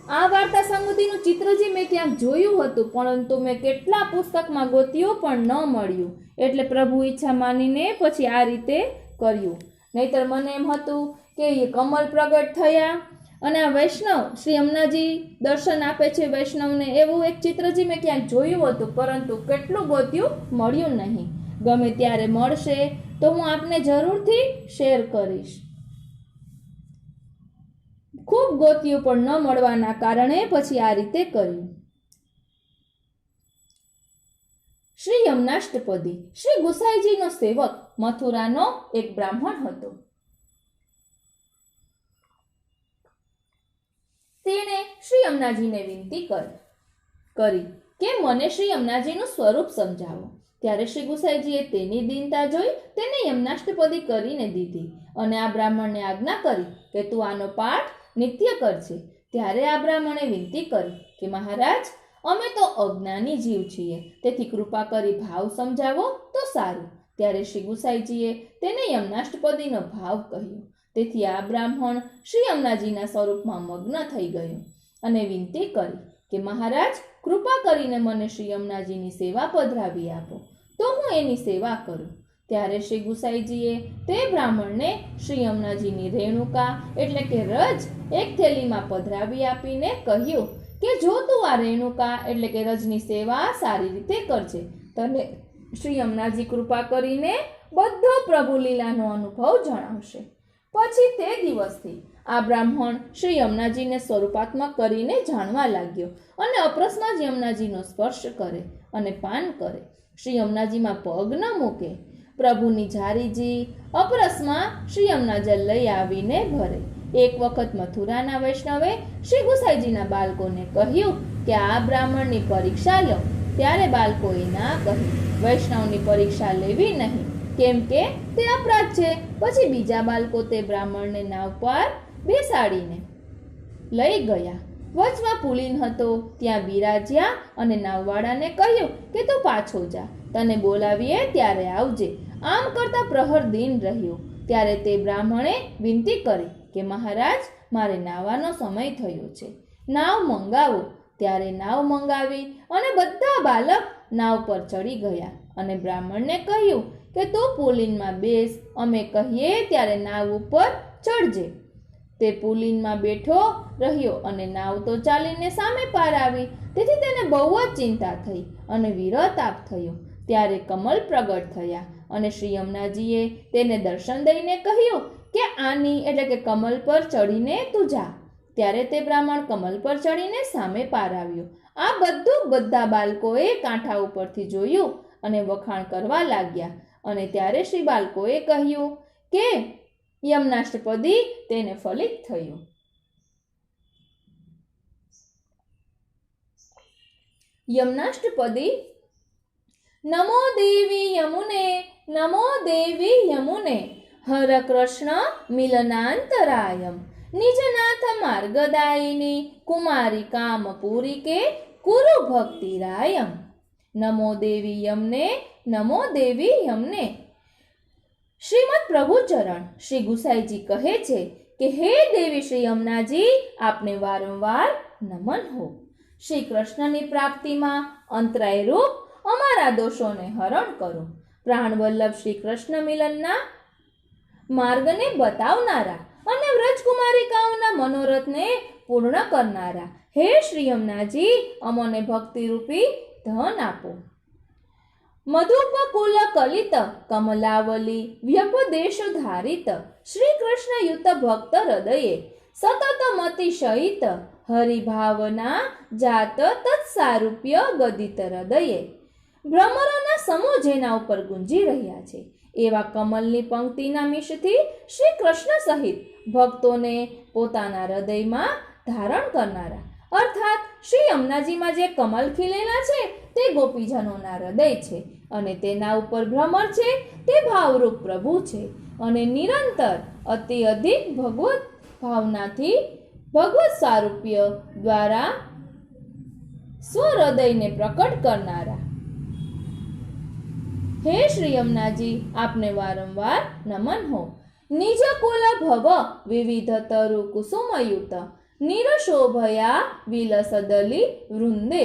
આ વાર્તા સંગતિનું ચિત્રજી મેં ક્યાંક જોયું હતું, પરંતુ મેં કેટલા પુસ્તકમાં ગોત્યું પણ ન મળ્યું, એટલે પ્રભુ ઈચ્છા માનીને પછી આ રીતે કર્યું। નહીતર મને એમ હતું કે કમલ પ્રગટ થયા અને આ વૈષ્ણવ શ્રી યમુનાજી દર્શન આપે છે વૈષ્ણવને, એવું એક ચિત્રજી મેં ક્યાંક જોયું હતું, પરંતુ કેટલું ગોત્યું મળ્યું નહીં। ગમે ત્યારે મળશે તો હું આપને જરૂરથી શેર કરીશ। ખૂબ ગોત્યું પણ ન મળવાના કારણે પછી આ રીતે કર્યું। શ્રી યમુનાષ્ટપદી। શ્રી ગુસાઈજીનો સેવક મથુરાનો એક બ્રાહ્મણ હતો। તેણે શ્રી યમુનાજીને વિનંતી કરી કે મને શ્રી યમુનાજીનું સ્વરૂપ સમજાવો। ત્યારે શ્રી ગુસાઈજીએ તેની દીનતા જોઈ તેને યમુનાષ્ટપદી કરીને દીધી અને આ બ્રાહ્મણને આજ્ઞા કરી કે તું આનો પાઠ નિત્ય કરજે। ત્યારે આ બ્રાહ્મણે વિનંતી કરી કે મહારાજ, અમે તો અજ્ઞાની જીવ છીએ, તેથી કૃપા કરી ભાવ સમજાવો તો સારું। ત્યારે શ્રી ગુસાઈજીએ તેને યમુનાષ્ટપદીનો ભાવ કહ્યો। તેથી આ બ્રાહ્મણ શ્રી યમુનાજીના સ્વરૂપમાં મગ્ન થઈ ગયો અને વિનંતી કરી કે મહારાજ, કૃપા કરીને મને શ્રી યમુનાજીની સેવા પધરાવી આપો, તો હું એની સેવા કરું। ત્યારે શ્રી ગુસાઈજીએ તે બ્રાહ્મણને શ્રી યમુનાજીની રેણુકા એટલે કે રજ એક થેલીમાં પધરાવી આપીને કહ્યું કે જો તું આ રેણુકા એટલે કે રજની સેવા સારી રીતે કરજે, તને શ્રી યમુનાજી કૃપા કરીને બધો પ્રભુ લીલાનો અનુભવ જણાવશે। પછી તે દિવસથી આ બ્રાહ્મણ શ્રી યમુનાજીને સ્વરૂપાત્મક કરીને જાણવા લાગ્યો અને અપરસમાં જ યમુનાજીનો સ્પર્શ કરે અને પાન કરે, શ્રી યમુનાજીમાં પગ ન મૂકે. પ્રભુની ઝારીજી અપરસમાં શ્રી યમુના જલ લઈ આવીને ભરે. એક વખત મથુરાના વૈષ્ણવે શ્રી ગુસાઈજીના બાળકોને કહ્યું કે આ બ્રાહ્મણની પરીક્ષા લો. ત્યારે બાળકોએ ના કહી, વૈષ્ણવની પરીક્ષા લેવી નહીં, કેમ કે તે અપરાધ છે. પછી બીજા બાળકો તે બ્રાહ્મણને નાવ પર બેસાડીને લઈ ગયા. વચમાં પુલિન હતો, ત્યાં બિરાજ્યા અને નાવવાળાને કહ્યું કે તું પાછો જા, તને બોલાવીએ ત્યારે આવજે. આમ કરતા પ્રહર દિન રહ્યો. ત્યારે તે બ્રાહ્મણે વિનંતી કરી કે મહારાજ, મારે નાવાનો સમય થયો છે, નાવ મંગાવો. ત્યારે નાવ મંગાવી અને બધા બાલક નાવ પર ચડી ગયા અને બ્રાહ્મણને કહ્યું કે તું પુલિનમાં બેસ, અમે કહીએ ત્યારે નાવ ઉપર ચડજે. તે પુલિનમાં બેઠો રહ્યો અને નાવ તો ચાલીને સામે પાર આવી. તેથી તેને બહુ જ ચિંતા થઈ અને વિરહતાપ થયો. ત્યારે કમલ પ્રગટ થયા અને શ્રી યમુનાજીએ તેને દર્શન દઈને કહ્યું કે આની એટલે કે કમલ પર ચડીને તું જા. ત્યારે તે બ્રાહ્મણ કમલ પર ચડીને સામે પાર આવ્યો. આ બધું બધા બાળકોએ કાંઠા ઉપરથી જોયું અને વખાણ કરવા લાગ્યા. અને ત્યારે શ્રી બાળકોએ કહ્યું કે યમનાષ્ટપદી તેને ફલિત થયું. યમનાષ્ટપદી. નમો દેવી યમુને, નમો દેવી યમુને, હર કૃષ્ણ મિલનાંતરાયમ, નિજનાથ માર્ગદાયિની, કુમારી કામપુરી કે કુરુ ભક્તિરાયમ. નમો દેવી યમને, નમો દેવી યમને. શ્રીમદ પ્રભુચરણ શ્રી ગુસાઈજી કહે છે કે હે દેવી શ્રી યમુનાજી, આપને વારંવાર નમન હો. શ્રી કૃષ્ણની પ્રાપ્તિમાં અંતરાય રૂપ અમારા દોષોને હરણ કરો. પ્રાણવલ્લભ શ્રી કૃષ્ણ મિલનના માર્ગને બતાવનારા અને વ્રજકુમારિકાઓના મનોરથને પૂર્ણ કરનારા હે શ્રી યમુનાજી, અમોને ભક્તિરૂપી ધન આપો. મધુપકુલ કલિત કમલાવલી વ્યપદેશ ધારિત, શ્રી કૃષ્ણ યુત ભક્ત હૃદયે સતત મતિ સહિત, હરિભાવના જાત તત્સારૂપ્ય ગદિત હૃદયે. ભ્રમરોના સમૂહ જેના ઉપર ગુંજી રહ્યા છે એવા કમલની પંક્તિના મિશથી શ્રી કૃષ્ણ સહિત ભક્તોને પોતાના હૃદયમાં ધારણ કરનારા, અર્થાત શ્રી યમુનાજીમાં જે કમલ ખીલેલા છે તે ગોપીજનોના હૃદય છે અને તેના ઉપર ભ્રમર છે તે ભાવરૂપ પ્રભુ છે અને નિરંતર અતિ અધિક ભગવત ભાવનાથી ભગવત સારૂપ્ય દ્વારા સ્વહૃદયને પ્રકટ કરનારા. હે શ્રી યમુનાજી, આપને વારંવાર નમન હો. નિજ કુલ ભવ વિવિધ તરુ કુસુમયુત, નિરશોભયા વિલસદલી વૃંદે,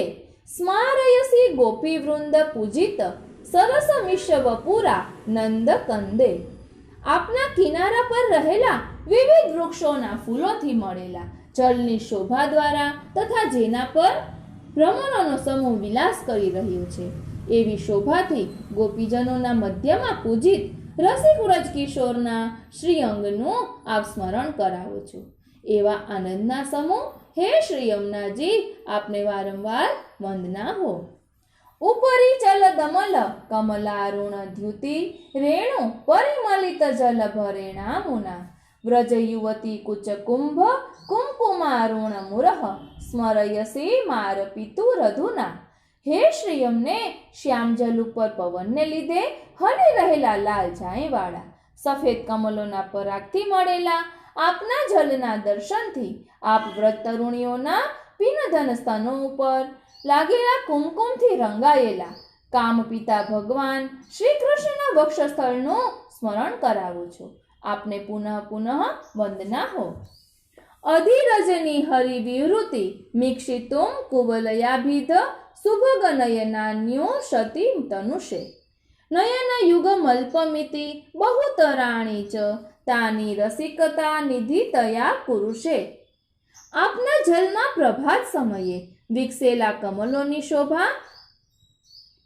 સ્મારયસી ગોપી વૃંદ પૂજિત, સરસ વિશ્વપુરા નંદ કંદે. આપના કિનારા પર રહેલા વિવિધ વૃક્ષોના ફૂલોથી મળેલા જળની શોભા દ્વારા તથા જેના પર ભ્રમરોનો સમૂહ વિલાસ કરી રહ્યો છે એવી શોભાથી ગોપીજનોના મધ્યમાં પૂજિત રસિક વ્રજ કિશોરના શ્રી અંગનું આપ સ્મરણ કરાવો છો. એવા આનંદના સમૂહ હે શ્રી યમુનાજી, આપને વારંવાર વંદના હો. ઉપરી ચલ દમલ કમલારુણ દ્યુતિ, રેણુ પરિમલિત જલ ભરેણા મુના, વ્રજ યુવતી કુચ કુંભ કુમકુમારુણ મુરહ, સ્મરયસી માર પિતુ રધુના. હે શ્રી યમને, શ્યામ જલ ઉપર પવનને લીધે હલી રહેલા લાલ છાંયવાળા સફેદ કમલોના પરાગથી મળેલા આપના જલના દર્શનથી આપ વ્રત તરુણીઓના પિનધન સ્તનો ઉપર લાગેલા કુમકુમથી રંગાયેલા કામપિતા ભગવાન શ્રી કૃષ્ણના વક્ષસ્થળનું સ્મરણ કરાવો છો. આપને પુનઃ પુનઃ વંદના હો. અધિરજની હરિ વિવૃતિ મિક્ષિતુમ કુવલયાભિધ, સુભગ નયનાન્યો સતી તનુષે, નયન યુગ મલ્પમિતિ બહુતરાણી ચ, તાની રસિકતા નિધિ તયા પુરુષે. આપના જલમાં પ્રભાત સમયે વિકસેલા કમલોની શોભા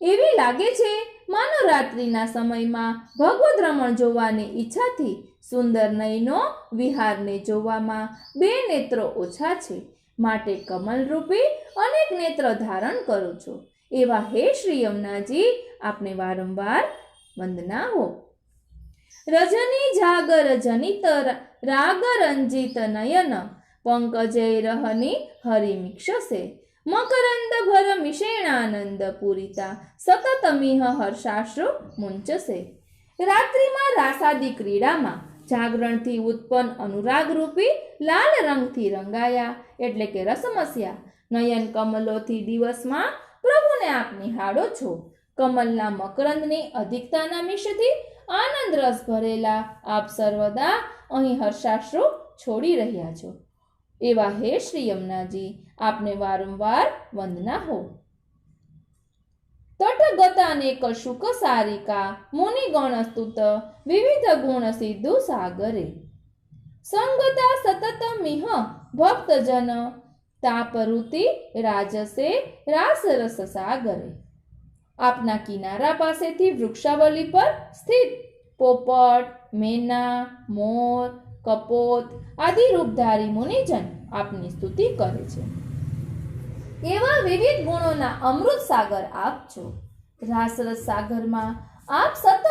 એવી લાગે છે માનો રાત્રિના સમયમાં ભગવદ રમણ જોવાની ઈચ્છાથી સુંદર નયનો વિહારને જોવામાં બે નેત્રો ઓછા છે, માટે કમલરૂપી અનેક નેત્ર ધારણ કરું છું. એવા હે શ્રી યમુનાજી, આપને વારંવાર વંદના હો. રજની જાગર જનિત રાગ રંજિત નયન પંકજય રહની હરિમિક્ષસે મકરંદ ભર મિષેણાનંદ પૂરિતા સતતમિહ હર્ષાશ્રુ મુંચસે. રાત્રિમાં રાસાદી ક્રીડામાં જાગરણથી ઉત્પન્ન અનુરાગરૂપી લાલ રંગથી રંગાયા એટલે કે રસમસ્યા નયન કમલોથી દિવસમાં પ્રભુને આપ નિહાળો છો. કમલના મકરંદની અધિકતાના મિષથી આનંદ રસ ભરેલા આપ સર્વદા અહીં હર્ષાશ્રુ છોડી રહ્યા છો. એવા હે શ્રી યમુનાજી, આપને વારંવાર વંદના હો. તટગતાનેક શુક સારિકા મુનિગણ સ્તુત વિવિધ ગુણ સિદ્ધુ સાગરે સંગતા સતત મિહ ભક્તજન તાપરુતિ રાજસે રાસરસ સાગરે. આપના કિનારા પાસેથી વૃક્ષાવલી પર સ્થિત પોપટ, મેના, મોર, કપોત આદિ રૂપધારી મુનિજન આપની સ્તુતિ કરે છે. એવા વિવિધ ગુણોના અમૃત સાગર આપ છો. રાસરસ સાગરમાં આપ સતત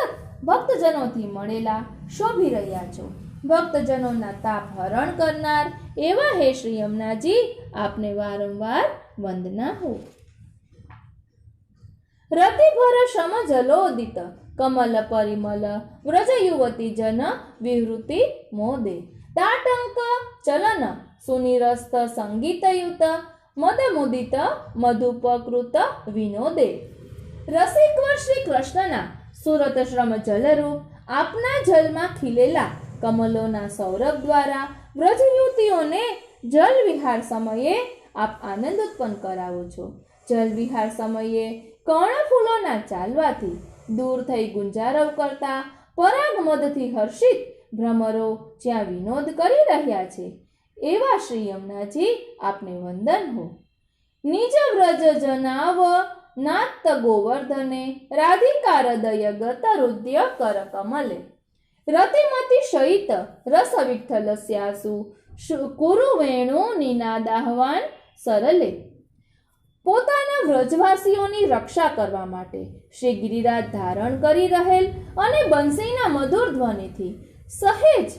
ભક્તજનોથી મળેલા શોભી રહ્યા છો. ભક્તજનોના તાપ હરણ કરનાર એવા હે શ્રી યમુનાજી, આપને વારંવાર વંદના હો. રતિભર શમ જલોદિત કમલ પરિમલ વ્રજ યુવતી જન વિવૃતિ મોદે તાટંક ચલન સુનિરસ્ત સંગીતયુત મદમુદિત મધુપકૃત વિનોદે. રસિકવર શ્રી કૃષ્ણના સુરત શ્રમ જલરૂપ આપના જલમાં ખીલેલા કમલોના સૌરભ દ્વારા વ્રજયુવતીઓને જલ વિહાર સમયે આપ આનંદ ઉત્પન્ન કરાવો છો. જલ વિહાર સમયે કર્ણફૂલોના ચાલવાથી દૂર થઈ ગુંજારવ કરતા પરાગ મદથી હર્ષિત ભ્રમરો જ્યાં વિનોદ કરી રહ્યા છે, એવા શ્રી યમુનાજી, આપને વંદન હો. નિજ વ્રજ જનાવ નાત્ત ગોવર્ધને રાધિકા હૃદય ગત રુદ્ય કર કમલે રતિમતિ શયિત રસ વિઠ્ઠલસ્યાસુ કુરુ વેણુ નિનાદાહવાન સરલે. પોતાના વ્રજવાસીઓની રક્ષા કરવા માટે શ્રી ગિરિરાજ ધારણ કરી રહેલ અને બંસીના મધુર ધ્વનિથી સહેજ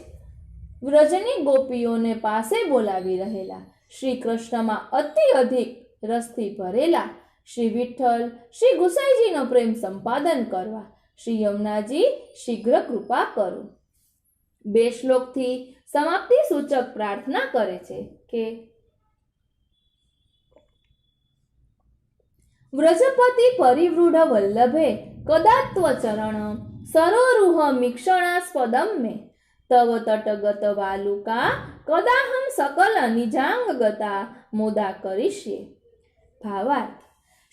વ્રજની ગોપીઓને પાસે બોલાવી રહેલા શ્રી કૃષ્ણમાં અતિ અધિક રસથી ભરેલા શ્રી વિઠ્ઠલ શ્રી ગુસાઈજીનો પ્રેમ સંપાદન કરવા શ્રી યમુનાજી શીઘ્ર કૃપા કરો. બે શ્લોકથી સમાપ્તિ સૂચક પ્રાર્થના કરે છે કે વ્રજપતિ પરિવૃઢ વલ્લભે કદાત્વ ચરણ સરોરુહ મિક્ષણાસ્પદમ મે તવ તટગત વાલુકા કદાહમ સકલ નિજાંગગતા મોદા કરીશ્યે. ભાવાર્થ: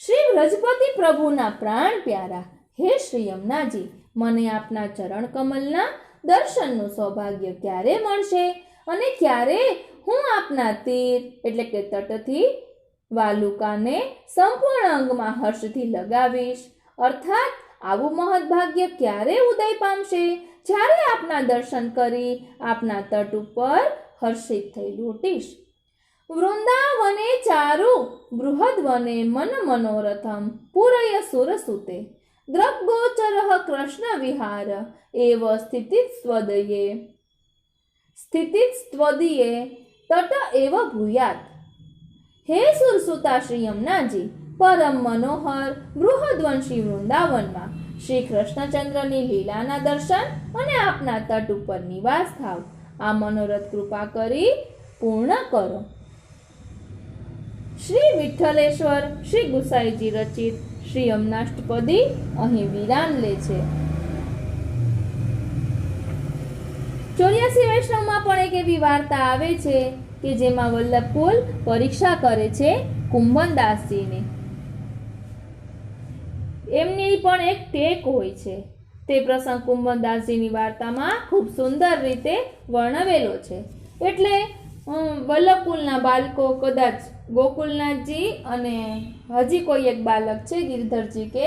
શ્રી વ્રજપતિ પ્રભુના પ્રાણ પ્યારા હે શ્રી યમુનાજી, મને આપના ચરણ કમલના દર્શનનું સૌભાગ્ય ક્યારે મળશે અને ક્યારે હું આપના તીર એટલે કે તટથી વાલુકાને સંપૂર્ણ અંગમાં હર્ષથી લગાવીશ? અર્થાત આવું મહદભાગ્ય ક્યારે ઉદય પામશે જ્યારે આપના દર્શન કરી આપના તટ ઉપર હર્ષિત થઈ લૂટીશ. વૃંદાવને ચારુ બૃહદ્વને મન મનોરથમ પૂરય સુરસુતે દ્રગોચરઃ કૃષ્ણ વિહાર એવ સ્થિતિસ્ત્વદીયે તટ એવ ભૂયાત. હે સુરસુતા શ્રી યમુનાજી, પરમ મનોહર બૃહદ્વંશી વૃંદાવનમાં શ્રી કૃષ્ણચંદ્રની લીલાના દર્શન અને આપના તટ ઉપર નિવાસ થાવ. આ મનોરથ કૃપા કરી પૂર્ણ કરો. શ્રી વિઠ્ઠલેશ્વર શ્રી ગુસાઈજી રચિત શ્રી યમુનાષ્ટપદી અહીં વિરામ લે છે. 84 વૈષ્ણવમાં પણ એક એવી વાર્તા આવે છે કે જેમાં વલ્લભકુલ પરીક્ષા કરે છે કુંભનદાસજીની. એમની પણ એક ટેક હોય છે. તે પ્રસંગ કુંભનદાસજીની વાર્તામાં ખૂબ સુંદર રીતે વર્ણવેલો છે. એટલે વલ્લભકુલના બાળકો કદાચ ગોકુલનાથજી અને હજી કોઈ એક બાલક છે ગિરધરજી કે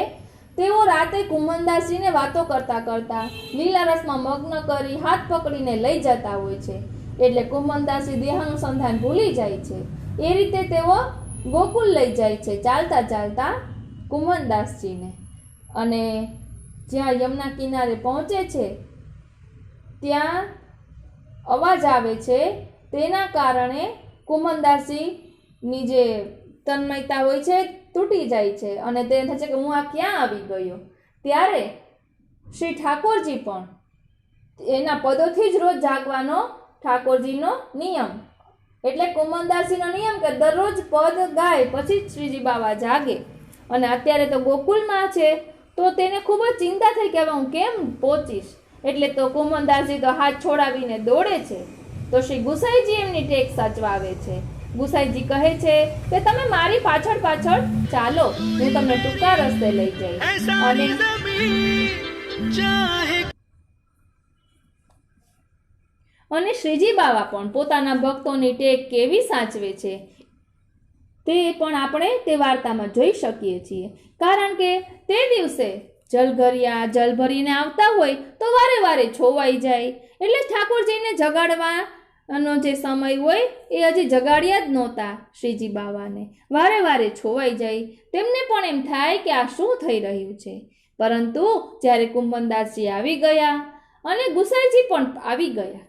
તેઓ રાતે કુમનદાસજીને વાતો કરતા કરતા લીલા રસમાં મગ્ન કરી હાથ પકડીને લઈ જતા હોય છે. એટલે કુમનદાસજી દેહાનુસંધાન ભૂલી જાય છે. એ રીતે તેઓ ગોકુલ લઈ જાય છે ચાલતા ચાલતા કુમનદાસજીને. અને જ્યાં યમુના કિનારે પહોંચે છે ત્યાં અવાજ આવે છે. તેના કારણે કુમનદાસજીની જે તન્મયતા હોય છે તૂટી જાય છે અને તે થાય છે કે હું આ ક્યાં આવી ગયો. ત્યારે શ્રી ઠાકોરજી પણ એના પદોથી જ રોજ જાગવાનો ઠાકોરજીનો નિયમ, એટલે કુમનદાસજીનો નિયમ કે દરરોજ પદ ગાય પછી જ શ્રીજી બાવા જાગે. અને અત્યારે તો ગોકુલમાં છે તો તેને ખૂબ જ ચિંતા થઈ કે હવે હું કેમ પહોંચીશ. એટલે તો કુમનદાસજી તો હાથ છોડાવીને દોડે છે. તો શ્રી ગુસાઈજી એમની ટેક સચવાવે છે. ગુસાઈજી કહે છે કે તમે મારી પાછળ પાછળ ચાલો, હું તમને ટૂંકા રસ્તે લઈ જઈશ. અને શ્રીજી બાવા પણ પોતાના ભક્તોની ટેક કેવી સાચવે છે તે પણ આપણે તે વાર્તામાં જોઈ શકીએ છીએ. કારણ કે તે દિવસે જલઘરિયા જલ ભરીને આવતા હોય તો વારે વારે છોવાઈ જાય. એટલે ઠાકોરજીને જગાડવાનો જે સમય હોય એ હજી જગાડ્યા જ નહોતા શ્રીજી બાવાને. વારે વારે છોવાઈ જાય. તેમને પણ એમ થાય કે આ શું થઈ રહ્યું છે. પરંતુ જ્યારે કુમનદાસજી આવી ગયા અને ગુસાઈજી પણ આવી ગયા,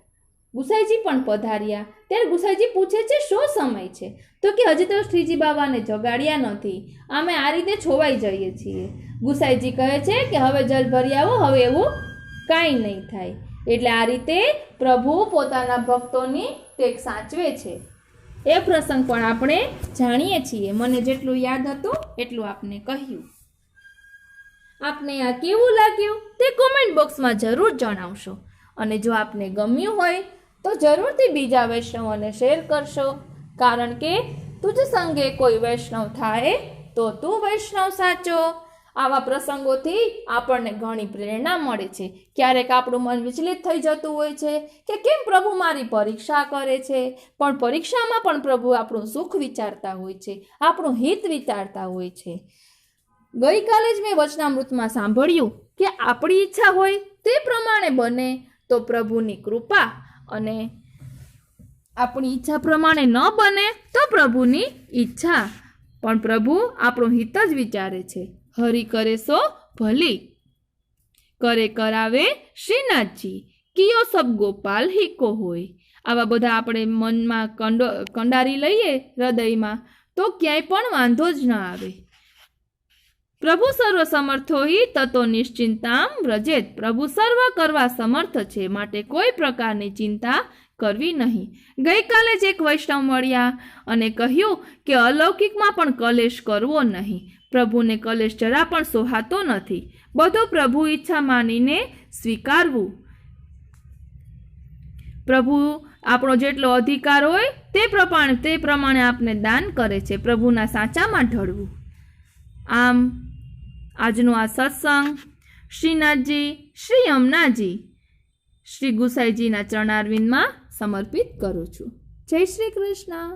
ગુસાઈજી પણ પધાર્યા, ત્યારે ગુસાઈજી પૂછે છે શું સમય છે? તો કે હજી તો શ્રીજી બાવાને જગાડ્યા નથી, અમે આ રીતે છોવાઈ જઈએ છીએ. ગુસાઈજી કહે છે કે હવે જલ ભરી આવો, હવે એવું કાંઈ નહીં થાય. એટલે આ રીતે પ્રભુ પોતાના ભક્તોની ટેક સાચવે છે. એ પ્રસંગ પણ આપણે જાણીએ છીએ. મને જેટલું યાદ હતું એટલું આપને કહ્યું. આપને આ કેવું લાગ્યું તે કોમેન્ટ બોક્સમાં જરૂર જણાવશો. અને જો આપને ગમ્યું હોય તો જરૂરથી બીજા વૈષ્ણવોને શેર કરશો. કારણ કે તુજ સંગે કોઈ વૈષ્ણવ થાય તો તું વૈષ્ણવ સાચો. આવા પ્રસંગોથી આપણને ઘણી પ્રેરણા મળે છે. ક્યારેક આપણું મન વિચલિત થઈ જતું હોય છે કે કેમ પ્રભુ મારી પરીક્ષા કરે છે, પણ પરીક્ષામાં પણ પ્રભુ આપણું સુખ વિચારતા હોય છે, આપણું હિત વિચારતા હોય છે. ગઈકાલે જ મેં વચનામૃતમાં સાંભળ્યું કે આપણી ઈચ્છા હોય તે પ્રમાણે બને તો પ્રભુની કૃપા, અને આપણી ઈચ્છા પ્રમાણે ન બને તો પ્રભુની ઈચ્છા. પણ પ્રભુ આપણું હિત જ વિચારે છે. હરિ કરે સો ભલી, કરે કરાવે શ્રીનાથજી, કિયો સબ ગોપાલ હિકો હોય. આવા બધા આપણે મનમાં કંડારી લઈએ હૃદયમાં તો ક્યાંય પણ વાંધો જ ન આવે. પ્રભુ સર્વ સમર્થો હિ તતો નિશ્ચિંતામ વ્રજેત. પ્રભુ સર્વ કરવા સમર્થ છે, માટે કોઈ પ્રકારની ચિંતા કરવી નહીં. ગઈકાલે જ એક વૈષ્ણવ મળ્યા અને કહ્યું કે અલૌકિકમાં પણ કલેશ કરવો નહીં. પ્રભુને કલેશ જરા પણ સોહાતો નથી. બધું પ્રભુ ઈચ્છા માનીને સ્વીકારવું. પ્રભુ આપણો જેટલો અધિકાર હોય તે પ્રમાણે આપને દાન કરે છે. પ્રભુના સાચામાં ઢળવું. આમ આજનો આ સત્સંગ શ્રીનાથજી, શ્રી યમુનાજી, શ્રી ગુસાઈજીના ચરણારવિંદમાં સમર્પિત કરું છું. જય શ્રી કૃષ્ણ.